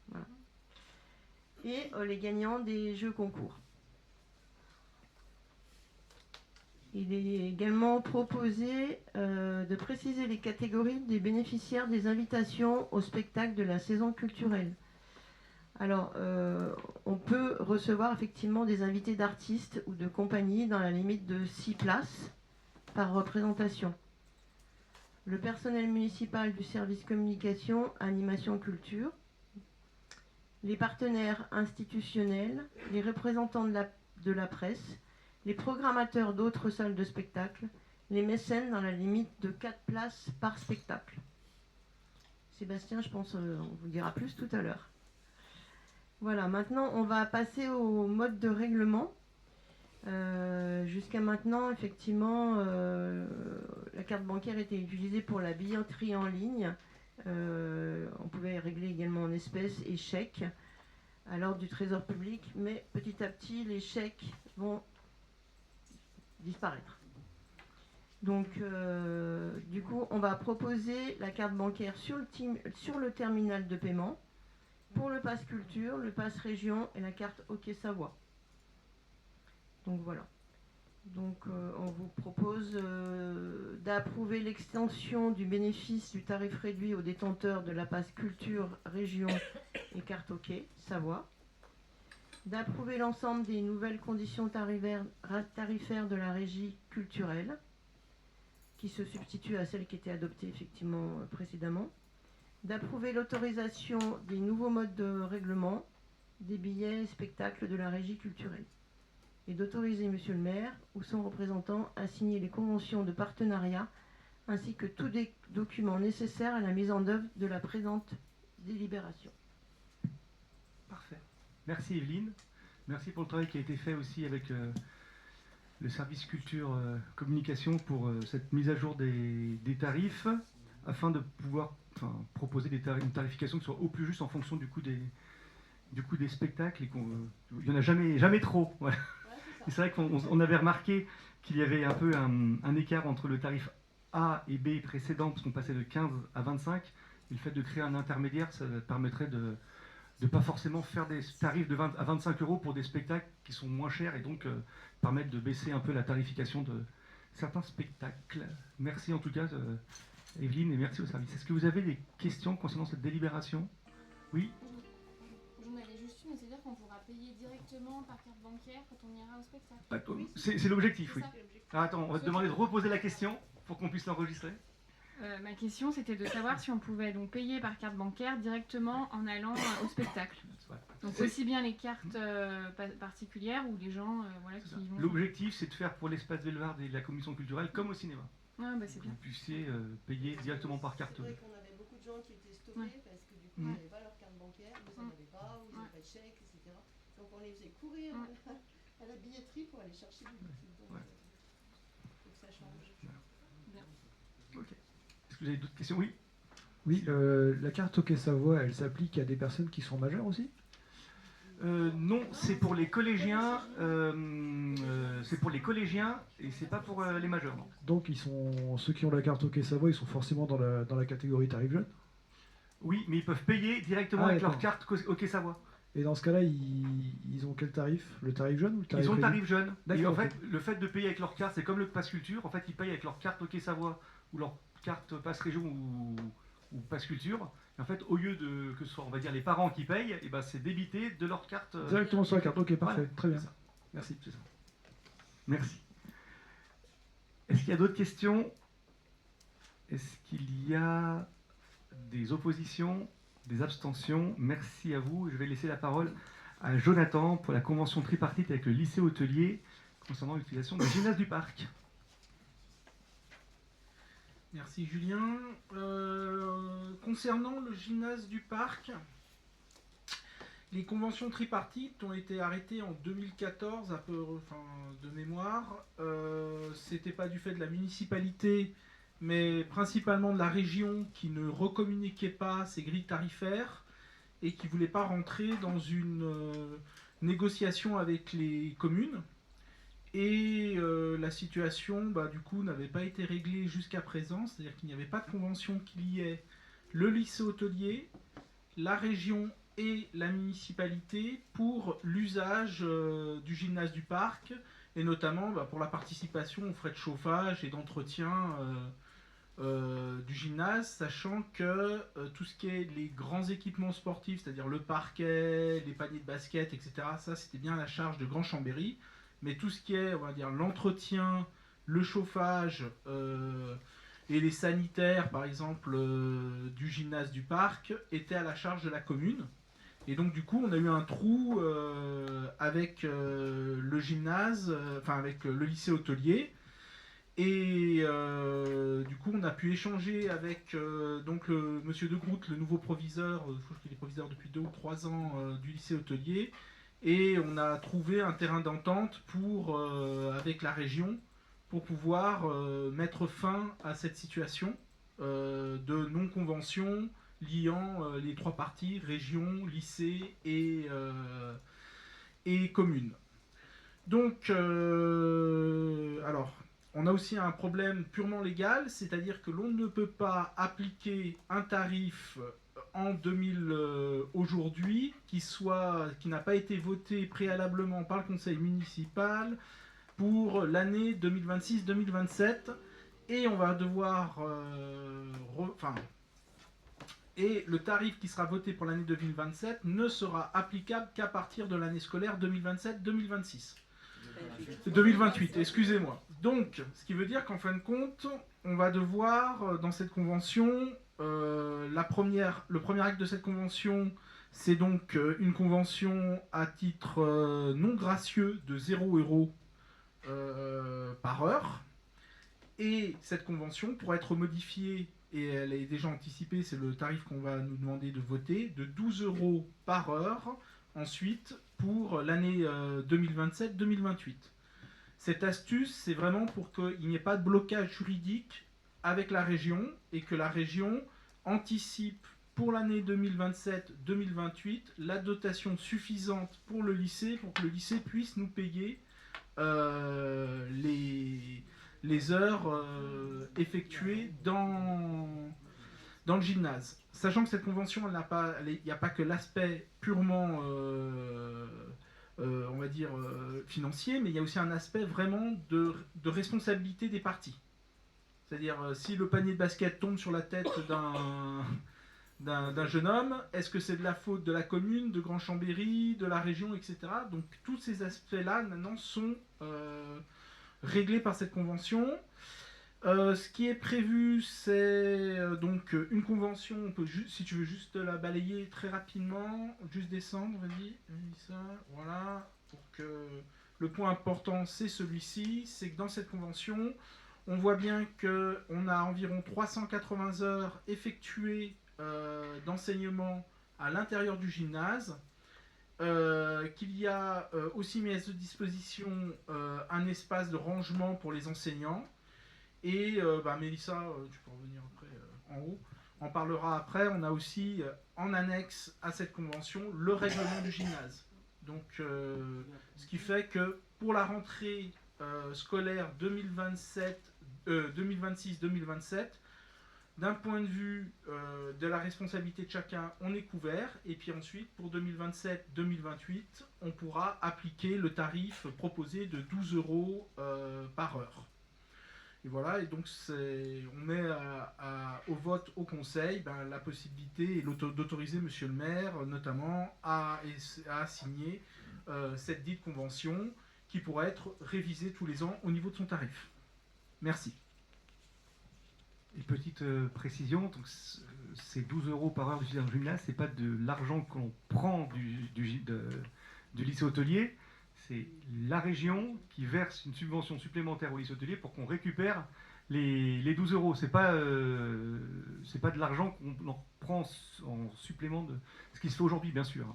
Voilà. Et les gagnants des jeux concours. Il est également proposé de préciser les catégories des bénéficiaires des invitations au spectacle de la saison culturelle. Alors, on peut recevoir effectivement des invités d'artistes ou de compagnies dans la limite de 6 places par représentation. Le personnel municipal du service communication, animation, culture, les partenaires institutionnels, les représentants de la presse, les programmateurs d'autres salles de spectacle, les mécènes dans la limite de 4 places par spectacle. Sébastien, je pense, on vous dira plus tout à l'heure. Voilà, maintenant on va passer au mode de règlement. Jusqu'à maintenant, effectivement, la carte bancaire était utilisée pour la billetterie en ligne. On pouvait régler également en espèces et chèques à l'ordre du Trésor public, mais petit à petit, les chèques vont disparaître. Donc, du coup, on va proposer la carte bancaire sur le terminal de paiement pour le pass culture, le pass région et la carte OK Savoie. Donc voilà. Donc on vous propose d'approuver l'extension du bénéfice du tarif réduit aux détenteurs de la passe culture, région et carte OK Savoie. D'approuver l'ensemble des nouvelles conditions tarifaires de la régie culturelle, qui se substituent à celles qui étaient adoptées effectivement précédemment. D'approuver l'autorisation des nouveaux modes de règlement des billets et spectacles de la régie culturelle. Et d'autoriser Monsieur le maire ou son représentant à signer les conventions de partenariat ainsi que tous les documents nécessaires à la mise en œuvre de la présente délibération. Parfait. Merci Evelyne. Merci pour le travail qui a été fait aussi avec le service culture communication pour cette mise à jour des tarifs afin de pouvoir proposer une tarification qui soit au plus juste en fonction du coût des spectacles. Et il n'y en a jamais trop. Voilà. Et c'est vrai qu'on avait remarqué qu'il y avait un peu un écart entre le tarif A et B précédent, parce qu'on passait de 15 à 25. Et le fait de créer un intermédiaire, ça permettrait de ne pas forcément faire des tarifs de 20 à 25 euros pour des spectacles qui sont moins chers et donc permettre de baisser un peu la tarification de certains spectacles. Merci en tout cas, Evelyne, et merci au service. Est-ce que vous avez des questions concernant cette délibération? Oui. J'en avais juste une, c'est-à-dire qu'on pourra payer directement par carte bancaire quand on ira au spectacle. C'est l'objectif, oui. Ça. Attends, on va te demander de reposer la question pour qu'on puisse l'enregistrer. Ma question, c'était de savoir si on pouvait donc payer par carte bancaire directement en allant au spectacle. Donc aussi bien les cartes particulières ou les gens qui vont... L'objectif, c'est de faire pour l'espace Bellevarde et la commission culturelle comme au cinéma. Ah, c'est bien. Vous puissiez payer directement par carte. C'est vrai qu'on avait beaucoup de gens qui étaient stoppés parce que du coup, ils n'avaient pas leur carte bancaire, ils n'en avaient pas, ou ils n'avaient pas de chèque, etc. Donc on les faisait courir à la billetterie pour aller chercher du liquide. Donc il faut que ça change. Bien. Ok. Est-ce que vous avez d'autres questions? Oui. Oui, la carte OK Savoie, elle s'applique à des personnes qui sont majeures aussi? Non, c'est pour les collégiens. C'est pour les collégiens et c'est pas pour les majeurs. Non. Donc ceux qui ont la carte OK Savoie, ils sont forcément dans la catégorie tarif jeune? Oui, mais ils peuvent payer directement avec leur carte OK Savoie. Et dans ce cas-là, ils ont quel tarif? Le tarif jeune ou le tarif Ils ont le réduit? tarif jeune. Et en D'accord, fait, le fait de payer avec leur carte, c'est comme le Pass Culture. En fait, ils payent avec leur carte OK Savoie ou leur carte Pass Région ou Pass Culture. Et en fait, au lieu que ce soit, on va dire, les parents qui payent, et ben, c'est débité de leur carte. Directement sur la carte. Ok, parfait. Voilà, Très bien. ça. Merci. C'est ça. Merci. Est-ce qu'il y a d'autres questions? Est-ce qu'il y a des oppositions, des abstentions? Merci à vous. Je vais laisser la parole à Jonathan pour la convention tripartite avec le lycée hôtelier concernant l'utilisation du gymnase du parc. Merci Julien. Concernant le gymnase du parc, les conventions tripartites ont été arrêtées en 2014, de mémoire. C'était pas du fait de la municipalité, mais principalement de la région qui ne recommuniquait pas ses grilles tarifaires et qui ne voulait pas rentrer dans une négociation avec les communes. Et la situation, du coup, n'avait pas été réglée jusqu'à présent, c'est-à-dire qu'il n'y avait pas de convention qui liait le lycée hôtelier, la région et la municipalité pour l'usage du gymnase du parc, et notamment pour la participation aux frais de chauffage et d'entretien du gymnase, sachant que tout ce qui est les grands équipements sportifs, c'est-à-dire le parquet, les paniers de basket, etc., ça c'était bien à la charge de Grand Chambéry. Mais tout ce qui est, on va dire, l'entretien, le chauffage et les sanitaires, par exemple, du gymnase du parc, étaient à la charge de la commune. Et donc, du coup, on a eu un trou avec le gymnase, avec le lycée hôtelier. Et du coup, on a pu échanger avec donc monsieur De Groot, le nouveau proviseur, je crois qu'il est proviseur depuis 2 ou 3 ans du lycée hôtelier, et on a trouvé un terrain d'entente avec la région pour pouvoir mettre fin à cette situation de non-convention liant les 3 parties, région, lycée et commune. Donc, alors, on a aussi un problème purement légal, c'est-à-dire que l'on ne peut pas appliquer un tarif aujourd'hui qui n'a pas été voté préalablement par le conseil municipal pour l'année 2026-2027, et on va devoir et le tarif qui sera voté pour l'année 2027 ne sera applicable qu'à partir de l'année scolaire 2027-2026. 2028, excusez-moi. Donc, ce qui veut dire qu'en fin de compte, on va devoir, dans cette convention, le premier acte de cette convention, c'est donc une convention à titre non gracieux de 0 € par heure. Et cette convention pourra être modifiée, et elle est déjà anticipée, c'est le tarif qu'on va nous demander de voter, de 12 € par heure, ensuite, pour l'année 2027-2028. Cette astuce, c'est vraiment pour qu'il n'y ait pas de blocage juridique avec la région, et que la région anticipe pour l'année 2027-2028 la dotation suffisante pour le lycée, pour que le lycée puisse nous payer les heures effectuées dans le gymnase. Sachant que cette convention, il n'y a pas que l'aspect purement, on va dire, financier, mais il y a aussi un aspect vraiment de responsabilité des parties. C'est-à-dire, si le panier de basket tombe sur la tête d'un jeune homme, est-ce que c'est de la faute de la commune, de Grand Chambéry, de la région, etc. Donc tous ces aspects-là, maintenant, sont réglés par cette convention. Ce qui est prévu, c'est donc une convention, on peut si tu veux juste la balayer très rapidement, juste descendre, vas-y, ça, voilà, pour que le point important, c'est celui-ci, c'est que dans cette convention, on voit bien qu'on a environ 380 heures effectuées d'enseignement à l'intérieur du gymnase, qu'il y a aussi mis à disposition un espace de rangement pour les enseignants. Et Mélissa, tu peux revenir après en haut, on parlera après. On a aussi en annexe à cette convention le règlement du gymnase. Donc, ce qui fait que pour la rentrée scolaire 2026-2027, d'un point de vue de la responsabilité de chacun, on est couvert. Et puis ensuite, pour 2027-2028, on pourra appliquer le tarif proposé de 12 € par heure. Et voilà, et donc on met au vote au conseil la possibilité d'autoriser monsieur le maire notamment à signer cette dite convention qui pourra être révisée tous les ans au niveau de son tarif. Merci. Et petite précision, donc ces 12 € par heure du gymnase, c'est pas de l'argent qu'on prend du lycée hôtelier. C'est la région qui verse une subvention supplémentaire au lycée hôtelier pour qu'on récupère les 12 €. C'est pas de l'argent qu'on en prend en supplément de ce qui se fait aujourd'hui, bien sûr.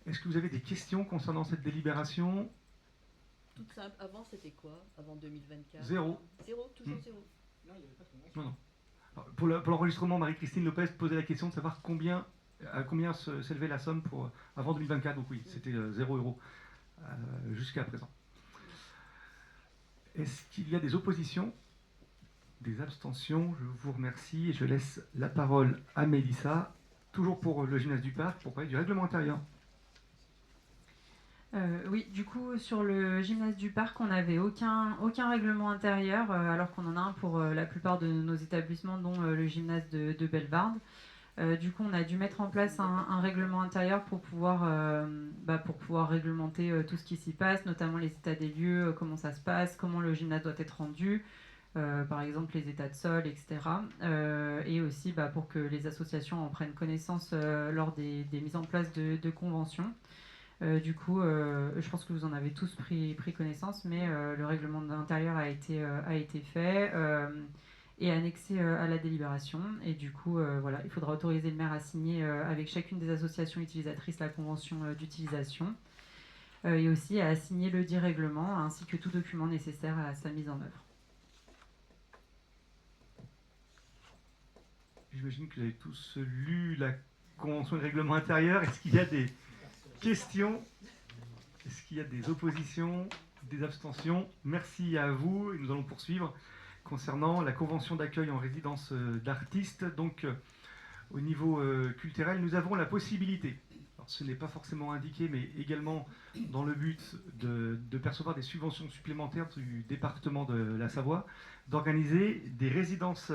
Est-ce que vous avez des questions concernant cette délibération ? Toute simple. Avant, c'était quoi? Avant 2024? 0. 0, toujours 0. Non, il n'y avait pas de convention. Non. Alors, pour l'enregistrement, Marie-Christine Lopez posait la question de savoir à combien s'élevait la somme avant 2024. Donc oui, c'était 0 € jusqu'à présent. Est-ce qu'il y a des oppositions? Des abstentions? Je vous remercie et je laisse la parole à Mélissa, toujours pour le gymnase du Parc, pour parler du règlement intérieur. Oui, du coup, sur le gymnase du Parc, on n'avait aucun règlement intérieur, alors qu'on en a un pour la plupart de nos établissements, dont le gymnase de Bellevarde. Du coup, on a dû mettre en place un règlement intérieur pour pouvoir réglementer tout ce qui s'y passe, notamment les états des lieux, comment ça se passe, comment le gymnase doit être rendu, par exemple les états de sol, etc. Et aussi pour que les associations en prennent connaissance lors des mises en place de conventions. Du coup, je pense que vous en avez tous pris connaissance, mais le règlement d'intérieur a été fait et annexé à la délibération. Et du coup, voilà, il faudra autoriser le maire à signer avec chacune des associations utilisatrices la convention d'utilisation et aussi à signer le dit règlement ainsi que tout document nécessaire à sa mise en œuvre. J'imagine que vous avez tous lu la convention de règlement intérieur. Est-ce qu'il y a des questions? Est-ce qu'il y a des oppositions, des abstentions? Merci à vous et nous allons poursuivre concernant la convention d'accueil en résidence d'artistes. Donc au niveau culturel, nous avons la possibilité, alors ce n'est pas forcément indiqué, mais également dans le but de percevoir des subventions supplémentaires du département de la Savoie, d'organiser des résidences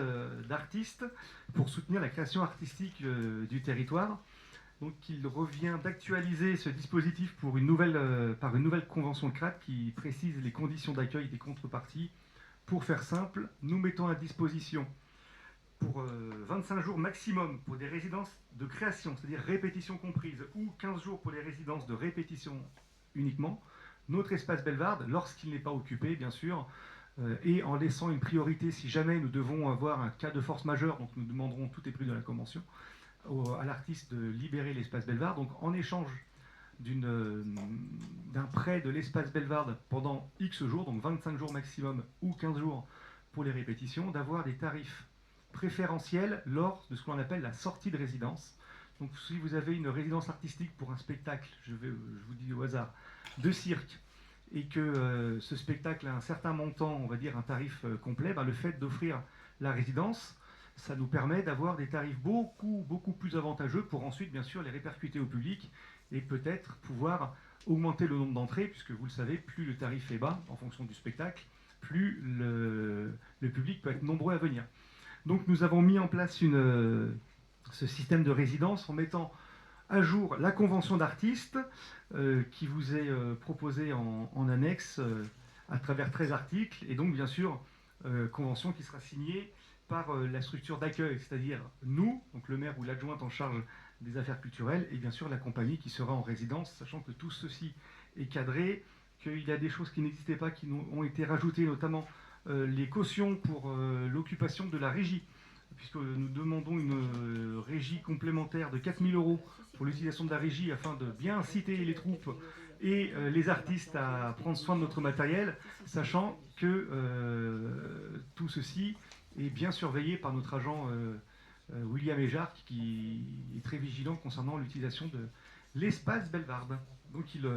d'artistes pour soutenir la création artistique du territoire. Donc il revient d'actualiser ce dispositif par une nouvelle convention de CRAT qui précise les conditions d'accueil des contreparties. Pour faire simple, nous mettons à disposition pour 25 jours maximum pour des résidences de création, c'est-à-dire répétition comprise, ou 15 jours pour les résidences de répétition uniquement, notre espace Bellevarde, lorsqu'il n'est pas occupé bien sûr, et en laissant une priorité si jamais nous devons avoir un cas de force majeure, donc nous demanderons, tout est prévu dans la convention, à l'artiste de libérer l'espace Bellevarde. Donc en échange d'un prêt de l'espace Bellevarde pendant X jours, donc 25 jours maximum ou 15 jours pour les répétitions, d'avoir des tarifs préférentiels lors de ce qu'on appelle la sortie de résidence. Donc si vous avez une résidence artistique pour un spectacle, je vous dis au hasard, de cirque, et que ce spectacle a un certain montant, on va dire un tarif complet, le fait d'offrir la résidence, ça nous permet d'avoir des tarifs beaucoup plus avantageux pour ensuite bien sûr les répercuter au public et peut-être pouvoir augmenter le nombre d'entrées, puisque vous le savez, plus le tarif est bas en fonction du spectacle, plus le public peut être nombreux à venir. Donc nous avons mis en place ce système de résidence en mettant à jour la convention d'artistes qui vous est proposée en annexe à travers 13 articles, et donc bien sûr convention qui sera signée par la structure d'accueil, c'est-à-dire nous, donc le maire ou l'adjointe en charge des affaires culturelles, et bien sûr la compagnie qui sera en résidence, sachant que tout ceci est cadré, qu'il y a des choses qui n'existaient pas, qui ont été rajoutées, notamment les cautions pour l'occupation de la régie, puisque nous demandons une régie complémentaire de 4 000 € pour l'utilisation de la régie, afin de bien inciter les troupes et les artistes à prendre soin de notre matériel, sachant que tout ceci est bien surveillé par notre agent William Ejarc, qui est très vigilant concernant l'utilisation de l'espace Bellevarde. Donc il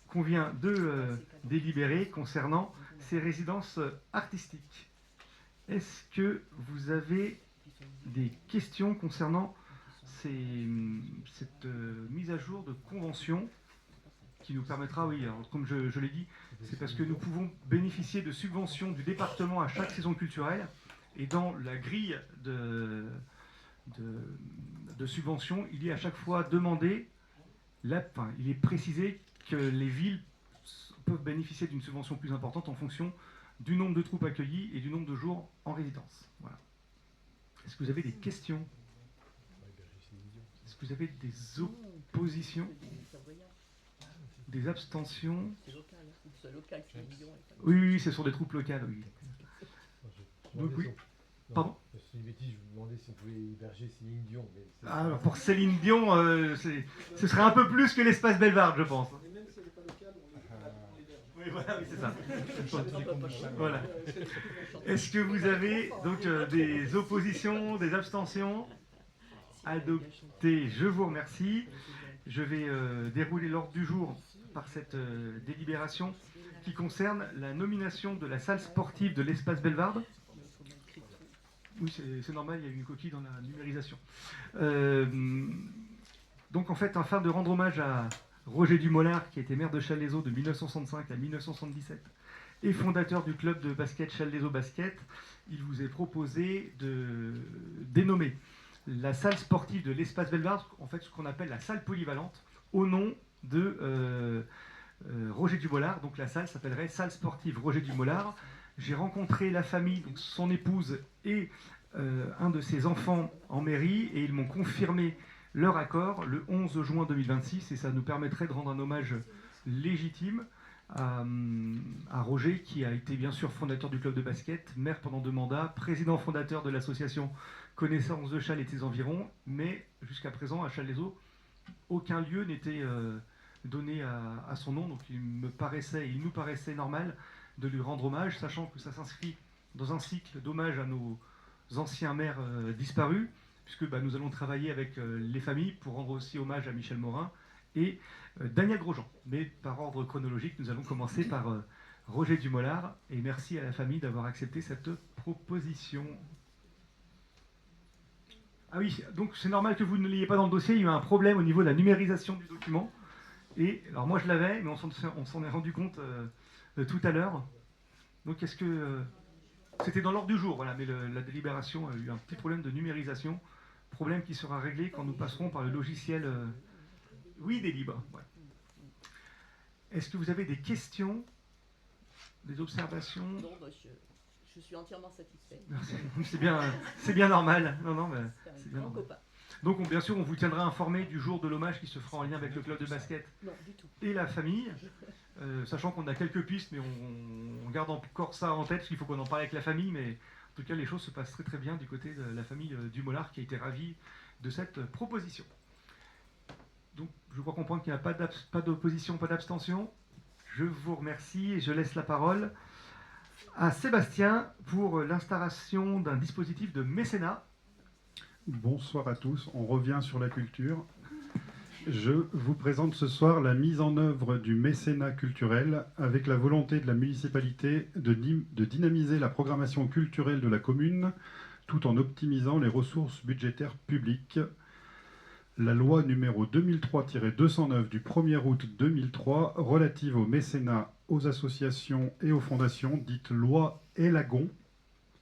convient de délibérer concernant ces résidences artistiques. Est-ce que vous avez des questions concernant cette mise à jour de convention qui nous permettra, oui, alors, comme je l'ai dit, c'est parce que nous pouvons bénéficier de subventions du département à chaque saison culturelle, et dans la grille de subventions, il est à chaque fois demandé, il est précisé que les villes peuvent bénéficier d'une subvention plus importante en fonction du nombre de troupes accueillies et du nombre de jours en résidence. Voilà. Est-ce que vous avez des questions? Est-ce que vous avez des oppositions? Des abstentions? Oui, c'est sur des troupes locales, oui. Donc, oui. Pardon? C'est une bêtise, je vous demandais si on pouvait héberger Céline Dion. Mais alors pour Céline Dion, ce serait un peu plus que l'espace Bellevarde, je pense. Et même si elle n'est pas locale, on oui, voilà, oui, c'est ça. Voilà. Est-ce que vous avez donc des oppositions, des abstentions? Adopté, je vous remercie. Je vais dérouler l'ordre du jour par cette délibération qui concerne la nomination de la salle sportive de l'espace Bellevarde. Oui, c'est normal, il y a eu une coquille dans la numérisation. Donc en fait, afin de rendre hommage à Roger Dumolard, qui était maire de Challes-les-Eaux de 1965 à 1977 et fondateur du club de basket Challes-les-Eaux Basket, il vous est proposé de dénommer la salle sportive de l'espace Bellevarde, en fait ce qu'on appelle la salle polyvalente, au nom de Roger Dumolard. Donc la salle s'appellerait salle sportive Roger Dumolard. J'ai rencontré la famille, donc son épouse et un de ses enfants en mairie, et ils m'ont confirmé leur accord le 11 juin 2026, et ça nous permettrait de rendre un hommage légitime à Roger, qui a été bien sûr fondateur du club de basket, maire pendant 2 mandats, président fondateur de l'association Connaissance de Châles et ses environs, mais jusqu'à présent, à Châles-les-Eaux, aucun lieu n'était donné à son nom, donc il nous paraissait normal de lui rendre hommage, sachant que ça s'inscrit dans un cycle d'hommage à nos anciens maires disparus, puisque nous allons travailler avec les familles pour rendre aussi hommage à Michel Morin et Daniel Grosjean. Mais par ordre chronologique, nous allons commencer par Roger Dumollard, et merci à la famille d'avoir accepté cette proposition. Ah oui, donc c'est normal que vous ne l'ayez pas dans le dossier, il y a eu un problème au niveau de la numérisation du document. Et alors moi je l'avais, mais on s'en est rendu compte tout à l'heure. Donc est-ce que... c'était dans l'ordre du jour, voilà, mais la délibération a eu un petit problème de numérisation. Problème qui sera réglé quand nous passerons par le logiciel... Oui, des libres. Ouais. Est-ce que vous avez des questions, des observations? Non, je suis entièrement satisfait. Merci. C'est bien normal. Non, mais c'est bien normal. Donc, bien sûr, on vous tiendra informé du jour de l'hommage qui se fera en lien avec le club de basket et la famille, sachant qu'on a quelques pistes, mais on garde encore ça en tête, parce qu'il faut qu'on en parle avec la famille, mais en tout cas, les choses se passent très très bien du côté de la famille Dumollard, qui a été ravie de cette proposition. Donc, je crois comprendre qu'il n'y a pas d'opposition, pas d'abstention. Je vous remercie et je laisse la parole à Sébastien pour l'installation d'un dispositif de mécénat. Bonsoir à tous, on revient sur la culture. Je vous présente ce soir la mise en œuvre du mécénat culturel avec la volonté de la municipalité de dynamiser la programmation culturelle de la commune tout en optimisant les ressources budgétaires publiques. La loi numéro 2003-209 du 1er août 2003 relative au mécénat, aux associations et aux fondations, dite loi Ayagon,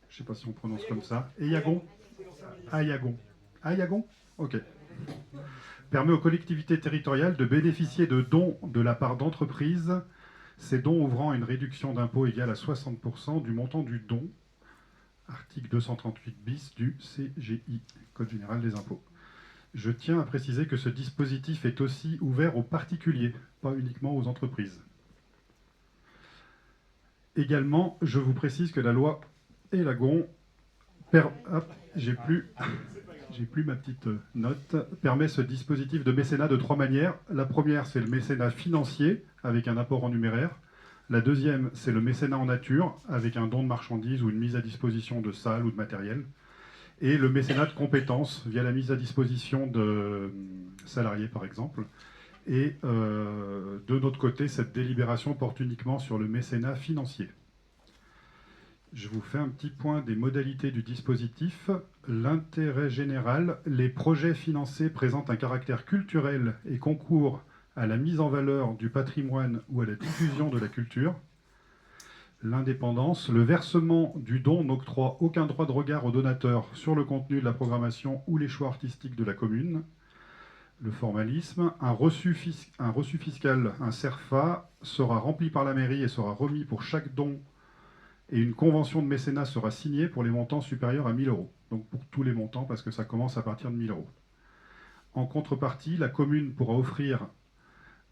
je ne sais pas si on prononce comme ça, Ayagon, ok, permet aux collectivités territoriales de bénéficier de dons de la part d'entreprises, ces dons ouvrant une réduction d'impôt égale à 60% du montant du don, article 238 bis du CGI, Code général des impôts. Je tiens à préciser que ce dispositif est aussi ouvert aux particuliers, pas uniquement aux entreprises. Également, je vous précise que la loi Ayagon, j'ai plus ma petite note, permet ce dispositif de mécénat de 3 manières. La première, c'est le mécénat financier, avec un apport en numéraire. La deuxième, c'est le mécénat en nature, avec un don de marchandises ou une mise à disposition de salles ou de matériel. Et le mécénat de compétences, via la mise à disposition de salariés, par exemple. Et de notre côté, cette délibération porte uniquement sur le mécénat financier. Je vous fais un petit point des modalités du dispositif. L'intérêt général, les projets financés présentent un caractère culturel et concourent à la mise en valeur du patrimoine ou à la diffusion de la culture. L'indépendance, le versement du don n'octroie aucun droit de regard au donateur sur le contenu de la programmation ou les choix artistiques de la commune. Le formalisme, un reçu fiscal, un CERFA, sera rempli par la mairie et sera remis pour chaque don, et une convention de mécénat sera signée pour les montants supérieurs à 1 000 €. Donc pour tous les montants, parce que ça commence à partir de 1 000 €. En contrepartie, la commune pourra offrir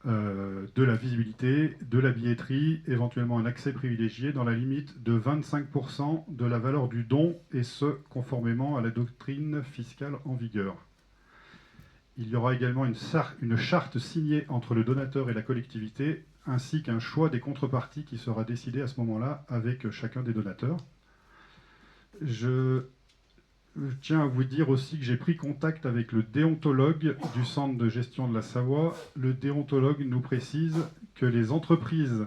de la visibilité, de la billetterie, éventuellement un accès privilégié dans la limite de 25% de la valeur du don, et ce, conformément à la doctrine fiscale en vigueur. Il y aura également une charte signée entre le donateur et la collectivité, ainsi qu'un choix des contreparties qui sera décidé à ce moment-là avec chacun des donateurs. Je tiens à vous dire aussi que j'ai pris contact avec le déontologue du centre de gestion de la Savoie. Le déontologue nous précise que les entreprises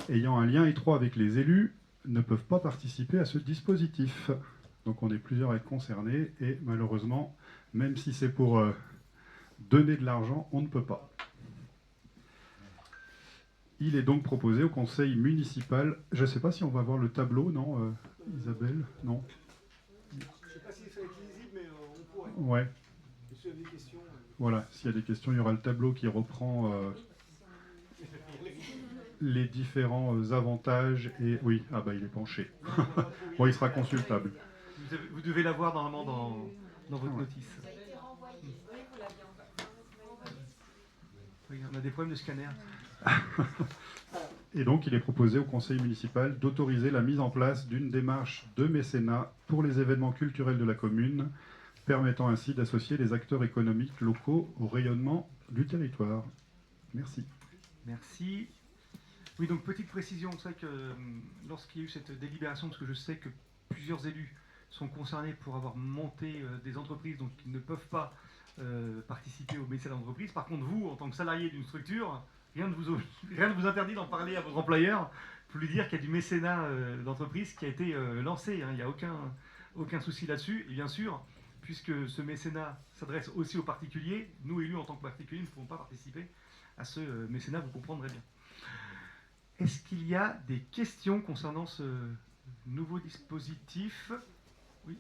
ayant un lien étroit avec les élus ne peuvent pas participer à ce dispositif. Donc on est plusieurs à être concernés et malheureusement, même si c'est pour donner de l'argent, on ne peut pas. Il est donc proposé au conseil municipal, je ne sais pas si on va voir le tableau, non Isabelle? Non. Je ne sais pas si ça va être lisible, mais on pourrait. Ouais. Et s'il y a des questions... Voilà, s'il y a des questions, il y aura le tableau qui reprend les différents avantages. Et oui, ah bah il est penché. Bon, il sera consultable. Vous devez l'avoir normalement dans votre notice. Ça a été renvoyé. Oui, vous l'aviez Oui, on a des problèmes de scanner. Et donc, il est proposé au conseil municipal d'autoriser la mise en place d'une démarche de mécénat pour les événements culturels de la commune, permettant ainsi d'associer les acteurs économiques locaux au rayonnement du territoire. Merci. Merci. Oui, donc petite précision, c'est vrai que lorsqu'il y a eu cette délibération, parce que je sais que plusieurs élus sont concernés pour avoir monté des entreprises, donc ils ne peuvent pas participer au mécénat d'entreprise. Par contre, vous, en tant que salarié d'une structure, rien ne vous interdit d'en parler à votre employeur pour lui dire qu'il y a du mécénat d'entreprise qui a été lancé. Hein. Il n'y a aucun souci là-dessus. Et bien sûr, puisque ce mécénat s'adresse aussi aux particuliers, nous, élus en tant que particuliers, ne pouvons pas participer à ce mécénat, vous comprendrez bien. Est-ce qu'il y a des questions concernant ce nouveau dispositif? Oui.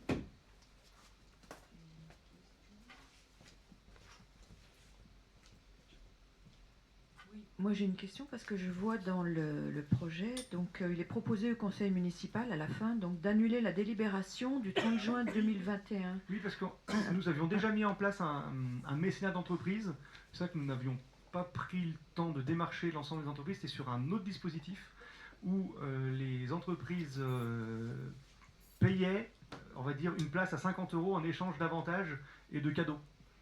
Moi j'ai une question parce que je vois dans le projet, donc il est proposé au conseil municipal à la fin donc d'annuler la délibération du 30 juin 2021. Oui, parce que nous avions déjà mis en place un mécénat d'entreprise. C'est vrai que nous n'avions pas pris le temps de démarcher l'ensemble des entreprises. C'était sur un autre dispositif où les entreprises payaient, on va dire, une place à 50 € en échange d'avantages et de cadeaux.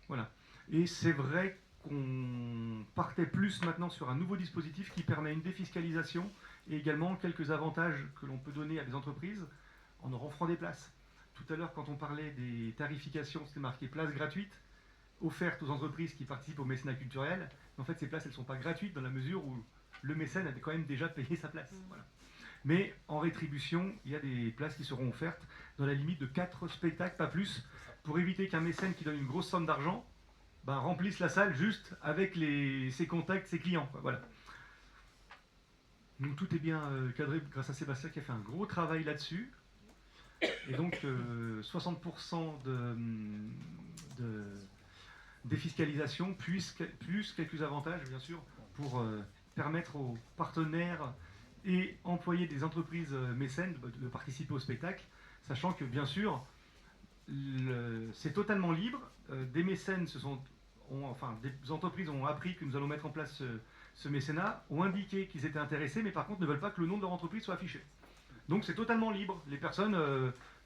Voilà. Et c'est vrai qu'on partait plus maintenant sur un nouveau dispositif qui permet une défiscalisation et également quelques avantages que l'on peut donner à des entreprises en leur offrant des places. Tout à l'heure, quand on parlait des tarifications, c'était marqué places gratuites offertes aux entreprises qui participent au mécénat culturel. En fait, ces places, elles ne sont pas gratuites dans la mesure où le mécène a quand même déjà payé sa place. Voilà. Mais en rétribution, il y a des places qui seront offertes dans la limite de 4 spectacles, pas plus, pour éviter qu'un mécène qui donne une grosse somme d'argent remplisse la salle juste avec ses contacts, ses clients. Quoi. Voilà. Donc tout est bien cadré grâce à Sébastien qui a fait un gros travail là-dessus. Et donc 60% de défiscalisation, plus quelques avantages, bien sûr, pour permettre aux partenaires et employés des entreprises mécènes de participer au spectacle, sachant que, bien sûr, c'est totalement libre. Des mécènes des entreprises ont appris que nous allons mettre en place ce mécénat, ont indiqué qu'ils étaient intéressés, mais par contre ne veulent pas que le nom de leur entreprise soit affiché. Donc c'est totalement libre. Les personnes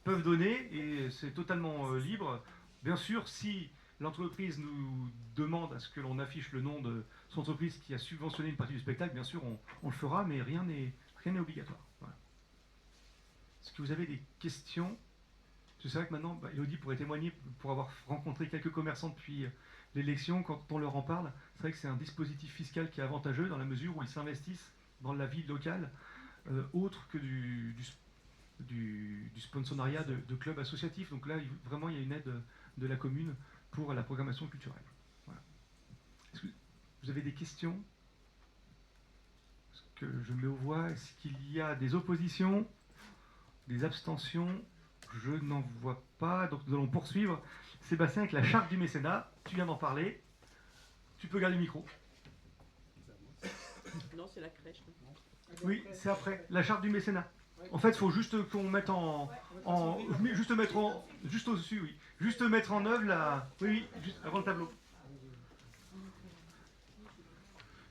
peuvent donner et c'est totalement libre. Bien sûr, si l'entreprise nous demande à ce que l'on affiche le nom de son entreprise qui a subventionné une partie du spectacle, bien sûr, on le fera, mais rien n'est obligatoire. Voilà. Est-ce que vous avez des questions? C'est vrai que maintenant, Elodie pourrait témoigner pour avoir rencontré quelques commerçants depuis l'élection. Quand on leur en parle, c'est vrai que c'est un dispositif fiscal qui est avantageux dans la mesure où ils s'investissent dans la vie locale, autre que du sponsorat de clubs associatifs. Donc là, vraiment, il y a une aide de la commune pour la programmation culturelle. Voilà. Est-ce que vous avez des questions? Est-ce que je mets aux voix? Est-ce qu'il y a des oppositions? Des abstentions? Je n'en vois pas, donc nous allons poursuivre. Sébastien, avec la charte du mécénat, tu viens d'en parler. Tu peux garder le micro. Non, c'est la crèche. Oui, c'est après. La charte du mécénat. En fait, il faut juste qu'on mette juste au-dessus, oui. Juste mettre en œuvre oui, juste avant le tableau.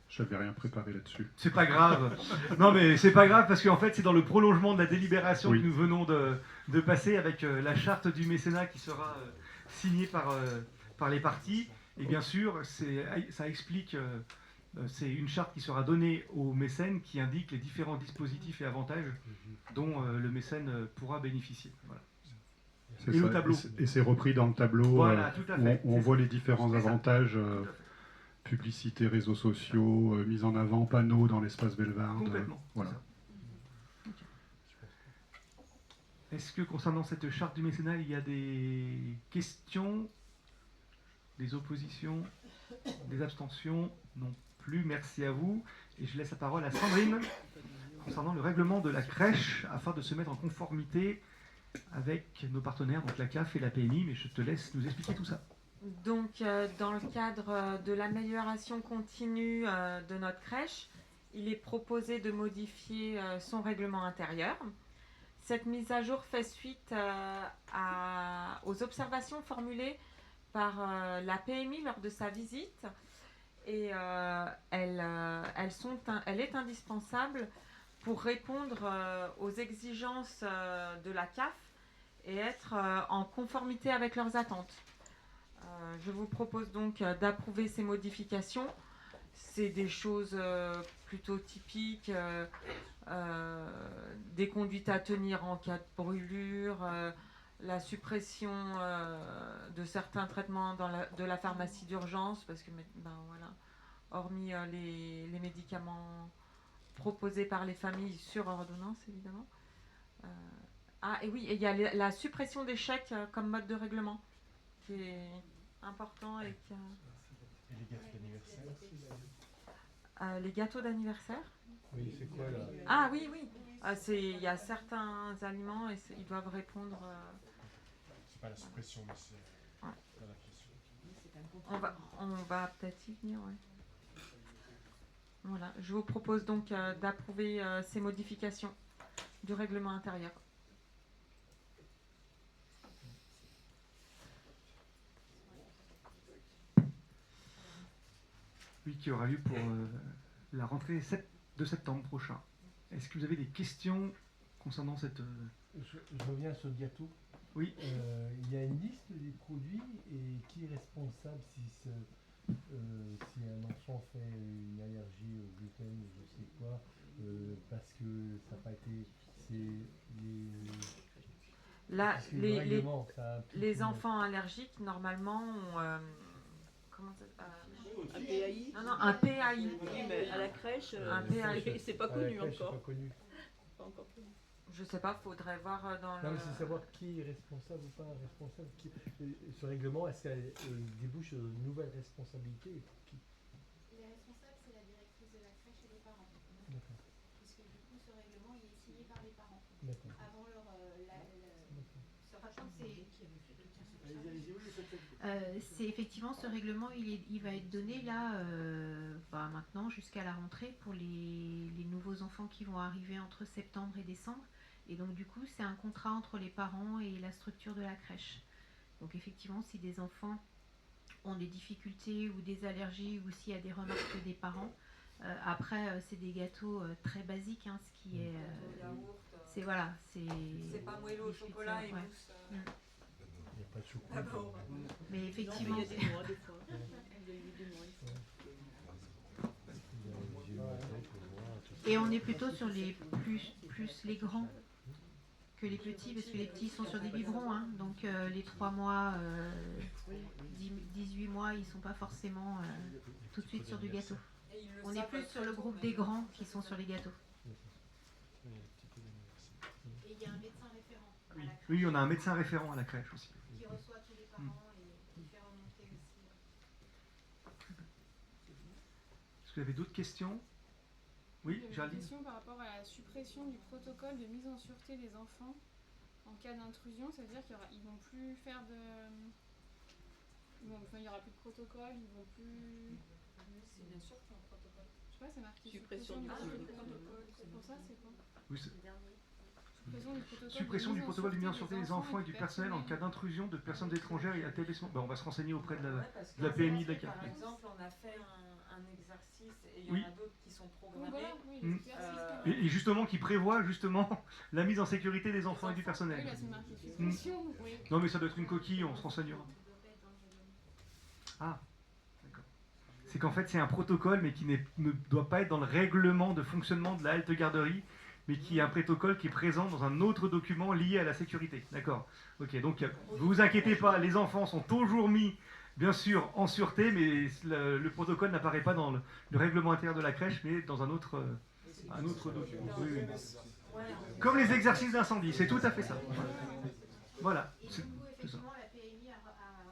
J'avais rien préparé là-dessus. C'est pas grave. Non, mais c'est pas grave parce qu'en fait, c'est dans le prolongement de la délibération que nous venons de passer avec la charte du mécénat qui sera signée par les parties. Et bien sûr, ça explique, c'est une charte qui sera donnée aux mécènes qui indique les différents dispositifs et avantages dont le mécène pourra bénéficier. Voilà. Et le tableau. Et c'est repris dans le tableau voilà, tout à fait. où on voit les différents avantages. Publicité, réseaux sociaux, mise en avant, panneaux dans l'espace Bellevarde. Complètement. Voilà. Est-ce que concernant cette charte du mécénat, il y a des questions, des oppositions, des abstentions? Non plus, merci à vous. Et je laisse la parole à Sandrine concernant le règlement de la crèche afin de se mettre en conformité avec nos partenaires, donc la CAF et la PMI, mais je te laisse nous expliquer tout ça. Donc, dans le cadre de l'amélioration continue de notre crèche, il est proposé de modifier son règlement intérieur. Cette mise à jour fait suite aux observations formulées par la PMI lors de sa visite et elle est indispensable pour répondre aux exigences de la CAF et être en conformité avec leurs attentes. Je vous propose donc d'approuver ces modifications. C'est des choses plutôt typiques, des conduites à tenir en cas de brûlure, la suppression de certains traitements de la pharmacie d'urgence, parce que, voilà, hormis les médicaments proposés par les familles sur ordonnance, évidemment. Et oui, il y a la suppression des chèques comme mode de règlement, qui est important et qui a... Et les gâteaux d'anniversaire les gâteaux d'anniversaire. Oui, c'est quoi là? Ah oui, oui. Il y a certains aliments et ils doivent répondre. C'est pas la suppression, mais c'est Ouais. dans la question. On va peut-être y venir, ouais. Voilà. Je vous propose donc d'approuver ces modifications du règlement intérieur. Oui, qui aura lieu pour la rentrée de septembre prochain. Est-ce que vous avez des questions concernant cette... Je reviens sur le gâteau. Oui. Il y a une liste des produits et qui est responsable si un enfant fait une allergie au gluten ou je sais quoi, parce que ça n'a pas été... Les enfants allergiques, normalement, ont... comment ça un PAI. Non, un PAI. Oui, mais à la crèche, c'est pas connu encore. Pas encore connu. Je sais pas, faudrait voir dans non, mais c'est savoir qui est responsable ou pas responsable. Ce règlement, est-ce qu'elle débouche sur une nouvelle responsabilité et pour qui? Les responsables, c'est la directrice de la crèche et les parents. D'accord. Puisque du coup, ce règlement, il est signé par les parents. D'accord. Avant leur... sachant que c'est effectivement ce règlement, il va être donné là, maintenant jusqu'à la rentrée pour les nouveaux enfants qui vont arriver entre septembre et décembre. Et donc du coup, c'est un contrat entre les parents et la structure de la crèche. Donc effectivement, si des enfants ont des difficultés ou des allergies ou s'il y a des remarques des parents, après c'est des gâteaux très basiques, hein, ce qui est... c'est voilà, c'est pas moelleux au chocolat et mousse. Il n'y a pas de chocolat. Mais effectivement, il y a des noix des fois. Vous avez vu des noix et on est plutôt sur les plus les grands que les petits, parce que les petits sont sur des biberons, hein, donc les 3 mois, 18 mois, ils sont pas forcément tout de suite sur du gâteau. On est plus sur le groupe des grands qui sont sur les gâteaux. Et il y a un médecin référent. Oui, on a un médecin référent à la crèche aussi. Qui reçoit tous les parents et qui fait remonter aussi. Est-ce que vous avez d'autres questions? Oui, j'ai une question par rapport à la suppression du protocole de mise en sûreté des enfants en cas d'intrusion. Ça veut dire qu'ils vont plus faire de... il n'y aura plus de protocole, ils vont plus... C'est bien sûr qu'il y a un protocole. Je sais pas, c'est marqué suppression du protocole. C'est pour ça, c'est quoi? Oui, c'est... Suppression du protocole de mise en sûreté des enfants et du personnel en cas d'intrusion de personnes étrangères et établissements. On va se renseigner auprès de la PMI de la CAF. Par exemple, on a fait un exercice et il y en a d'autres qui sont programmés. Et justement, qui prévoit justement la mise en sécurité des enfants et du personnel. Non, mais ça doit être une coquille, on se renseignera. Ah, d'accord. C'est qu'en fait, c'est un protocole, mais qui ne doit pas être dans le règlement de fonctionnement de la halte garderie, mais qui est un protocole qui est présent dans un autre document lié à la sécurité. D'accord. Ok, donc ne vous inquiétez pas, les enfants sont toujours mis, bien sûr, en sûreté, mais le protocole n'apparaît pas dans le règlement intérieur de la crèche, mais dans un autre document. Oui, oui. Comme les exercices d'incendie, c'est tout à fait ça. Voilà. Et du coup, effectivement, la PMI a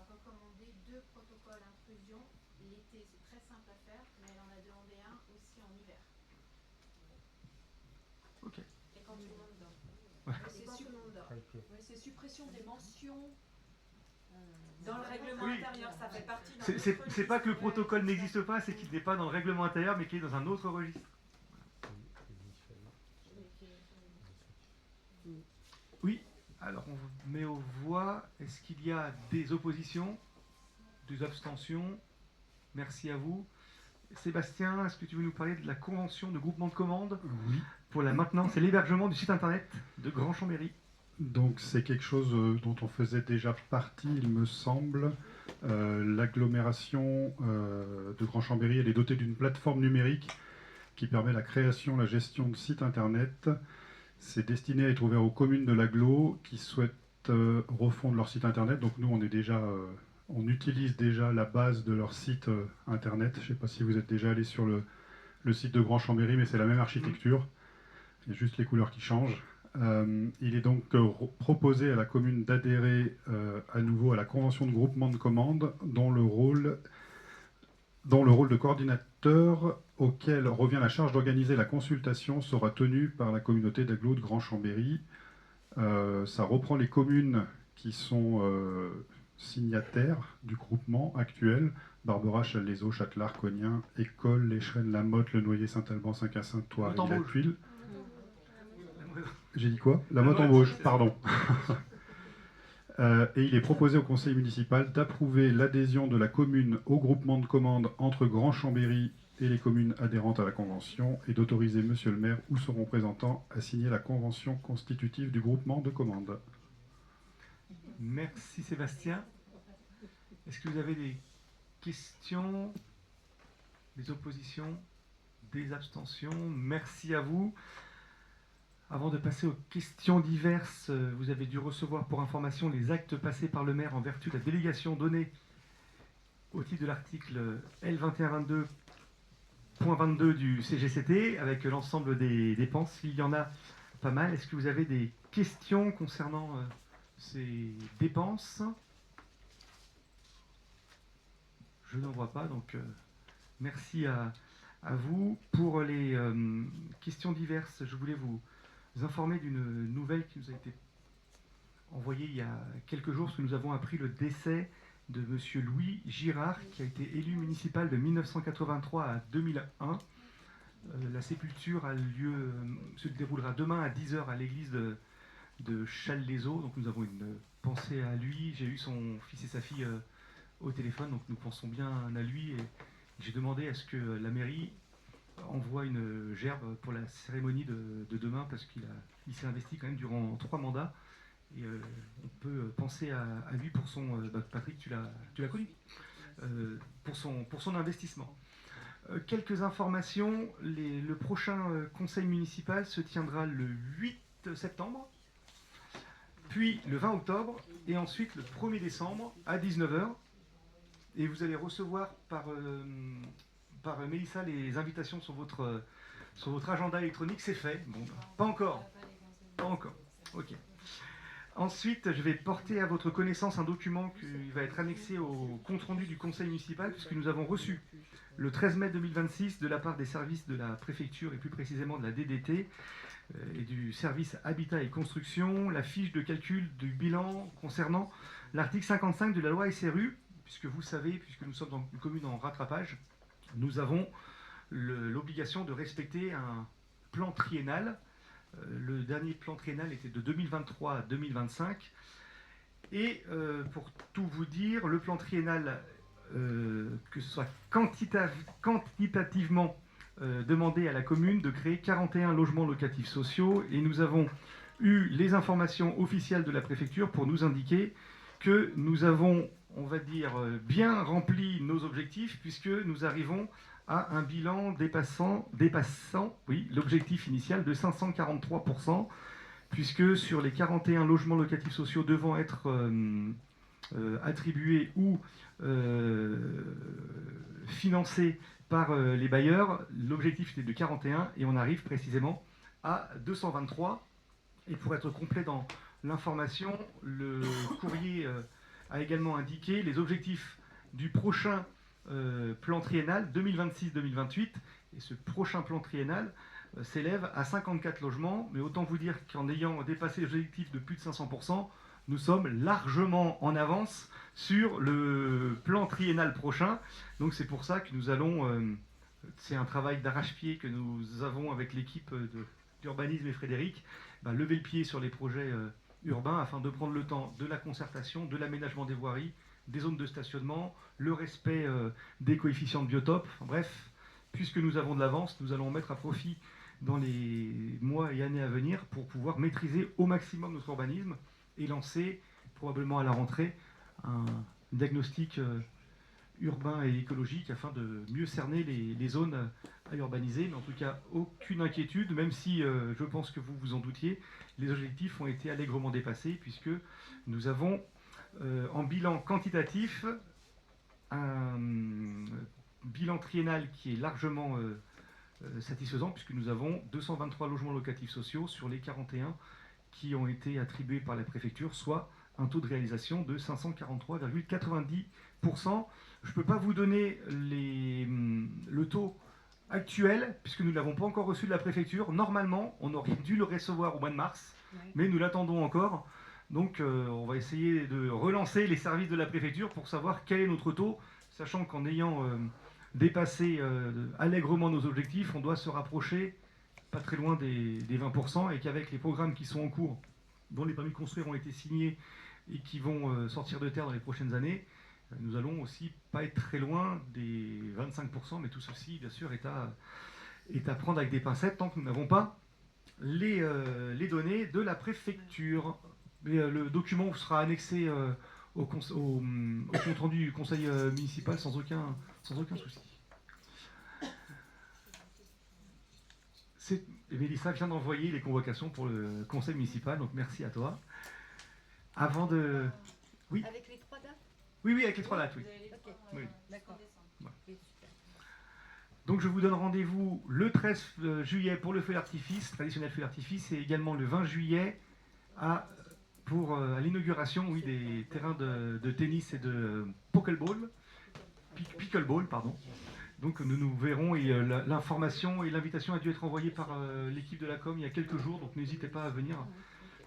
recommandé 2 protocoles intrusion. L'été, c'est très simple à faire, mais elle en a demandé un aussi en hiver. Ok. Et quand tout le monde dort. C'est suppression des mentions. Dans le règlement intérieur, ça fait partie d'un autre C'est pas que le protocole n'existe pas, c'est qu'il n'est pas dans le règlement intérieur, mais qu'il est dans un autre registre. Oui, alors on met aux voix. Est-ce qu'il y a des oppositions, des abstentions? Merci à vous. Sébastien, est-ce que tu veux nous parler de la convention de groupement de commandes Oui. pour la maintenance et l'hébergement du site internet de Grand Chambéry? Donc c'est quelque chose dont on faisait déjà partie, il me semble. L'agglomération de Grand Chambéry, elle est dotée d'une plateforme numérique qui permet la création, la gestion de sites internet. C'est destiné à être ouvert aux communes de l'agglo qui souhaitent refondre leur site internet. Donc nous, on utilise déjà la base de leur site internet. Je ne sais pas si vous êtes déjà allé sur le site de Grand Chambéry, mais c'est la même architecture. Il y a juste les couleurs qui changent. Il est donc proposé à la commune d'adhérer à nouveau à la convention de groupement de commandes dont le rôle de coordinateur auquel revient la charge d'organiser la consultation sera tenu par la communauté d'agglo de Grand Chambéry. Ça reprend les communes qui sont signataires du groupement actuel: Barbera, Challes-les-Eaux, Châtelard, Cognin, École, L'échrennes, La Motte, Le Noyer, Saint-Alban, Saint-Hyacinthe, Thouars et La Tuile. J'ai dit quoi? La Motte en Bauge, pardon. Et il est proposé au conseil municipal d'approuver l'adhésion de la commune au groupement de commandes entre Grand Chambéry et les communes adhérentes à la convention et d'autoriser monsieur le maire ou son représentant à signer la convention constitutive du groupement de commandes. Merci Sébastien. Est-ce que vous avez des questions, des oppositions, des abstentions? Merci à vous. Avant de passer aux questions diverses, vous avez dû recevoir pour information les actes passés par le maire en vertu de la délégation donnée au titre de l'article L2122.22 du CGCT avec l'ensemble des dépenses. Il y en a pas mal. Est-ce que vous avez des questions concernant ces dépenses? Je n'en vois pas, donc merci à vous. Pour les questions diverses, je voulais vous informer d'une nouvelle qui nous a été envoyée il y a quelques jours, parce que nous avons appris le décès de monsieur Louis Girard, qui a été élu municipal de 1983 à 2001. La sépulture se déroulera demain à 10h à l'église de Challes-les-Eaux. Donc nous avons une pensée à lui. J'ai eu son fils et sa fille au téléphone, donc nous pensons bien à lui. Et j'ai demandé à ce que la mairie envoie une gerbe pour la cérémonie de demain, parce qu'il s'est investi quand même durant 3 mandats. Et on peut penser à lui pour son... Patrick, tu l'as connu, pour son investissement. Quelques informations. Le prochain conseil municipal se tiendra le 8 septembre, puis le 20 octobre, et ensuite le 1er décembre à 19h. Et vous allez recevoir par Mélissa les invitations sur votre agenda électronique. C'est fait. Bon, pas encore. Pas encore. Ok. Ensuite, je vais porter à votre connaissance un document qui va être annexé au compte-rendu du conseil municipal, puisque nous avons reçu le 13 mai 2026 de la part des services de la préfecture, et plus précisément de la DDT, et du service Habitat et Construction, la fiche de calcul du bilan concernant l'article 55 de la loi SRU, puisque vous savez, puisque nous sommes dans une commune en rattrapage, nous avons l'obligation de respecter un plan triennal. Le dernier plan triennal était de 2023 à 2025. Et pour tout vous dire, le plan triennal, que ce soit quantitativement demandé à la commune de créer 41 logements locatifs sociaux. Et nous avons eu les informations officielles de la préfecture pour nous indiquer que nous avons, on va dire, bien rempli nos objectifs, puisque nous arrivons à un bilan dépassant l'objectif initial de 543%, puisque sur les 41 logements locatifs sociaux devant être attribués ou financés par les bailleurs, l'objectif était de 41 et on arrive précisément à 223. Et pour être complet dans l'information, le courrier a également indiqué les objectifs du prochain plan triennal 2026-2028, et ce prochain plan triennal s'élève à 54 logements, mais autant vous dire qu'en ayant dépassé l'objectif de plus de 500%, nous sommes largement en avance sur le plan triennal prochain. Donc c'est pour ça que nous allons, c'est un travail d'arrache-pied que nous avons avec l'équipe d'urbanisme et Frédéric, lever le pied sur les projets urbains afin de prendre le temps de la concertation, de l'aménagement des voiries, des zones de stationnement, le respect des coefficients de biotope. Bref, puisque nous avons de l'avance, nous allons mettre à profit dans les mois et années à venir pour pouvoir maîtriser au maximum notre urbanisme et lancer probablement à la rentrée un diagnostic urbain et écologique afin de mieux cerner les zones à urbaniser. Mais en tout cas, aucune inquiétude, même si je pense que vous vous en doutiez, les objectifs ont été allègrement dépassés puisque nous avons en bilan quantitatif un bilan triennal qui est largement satisfaisant puisque nous avons 223 logements locatifs sociaux sur les 41 qui ont été attribués par la préfecture, soit un taux de réalisation de 543,90%. Je ne peux pas vous donner le taux actuel, puisque nous ne l'avons pas encore reçu de la préfecture. Normalement, on aurait dû le recevoir au mois de mars, mais nous l'attendons encore. Donc, on va essayer de relancer les services de la préfecture pour savoir quel est notre taux, sachant qu'en ayant dépassé allègrement nos objectifs, on doit se rapprocher pas très loin des 20%, et qu'avec les programmes qui sont en cours, dont les permis de construire ont été signés et qui vont sortir de terre dans les prochaines années, nous allons aussi pas être très loin des 25%, mais tout ceci, bien sûr, est à prendre avec des pincettes tant que nous n'avons pas les données de la préfecture. Mais, le document sera annexé au compte rendu du conseil municipal sans aucun souci. Mélissa vient d'envoyer les convocations pour le conseil municipal, donc merci à toi. Avant de... Oui. Avec les 3 dates? Oui, avec les 3 dates, oui. Ok, Oui. d'accord. Voilà. Ok, super. Donc je vous donne rendez-vous le 13 juillet pour le feu d'artifice, traditionnel feu d'artifice, et également le 20 juillet à l'inauguration des terrains de tennis et de pickleball, pardon. Donc nous verrons, et l'information et l'invitation a dû être envoyée par l'équipe de la com il y a quelques jours, donc n'hésitez pas à venir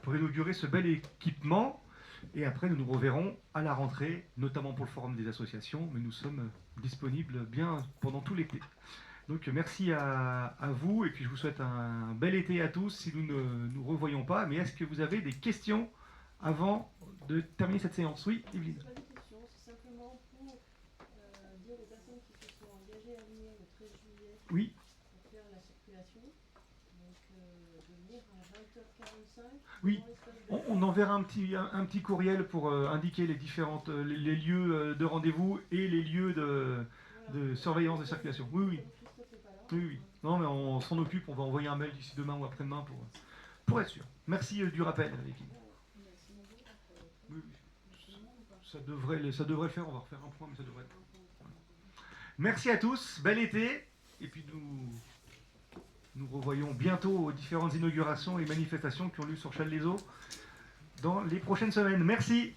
pour inaugurer ce bel équipement. Et après nous nous reverrons à la rentrée, notamment pour le forum des associations, mais nous sommes disponibles bien pendant tout l'été. Donc merci à vous, et puis je vous souhaite un bel été à tous si nous ne nous revoyons pas. Mais est-ce que vous avez des questions avant de terminer cette séance? Oui, Evelyne. Pas de questions, c'est simplement pour dire aux personnes qui se sont engagées à venir le 13 juillet Oui. pour faire la circulation, donc de venir à 20h45. Oui, on enverra un petit courriel pour indiquer les lieux de rendez-vous et les lieux de surveillance de circulation. Oui. Non, mais on s'en occupe, on va envoyer un mail d'ici demain ou après-demain pour être sûr. Merci du rappel, l'équipe. Oui. Ça devrait le faire, on va refaire un point, mais ça devrait être. Merci à tous, bel été, et puis nous revoyons bientôt aux différentes inaugurations et manifestations qui ont lieu sur Challes-les-Eaux dans les prochaines semaines. Merci.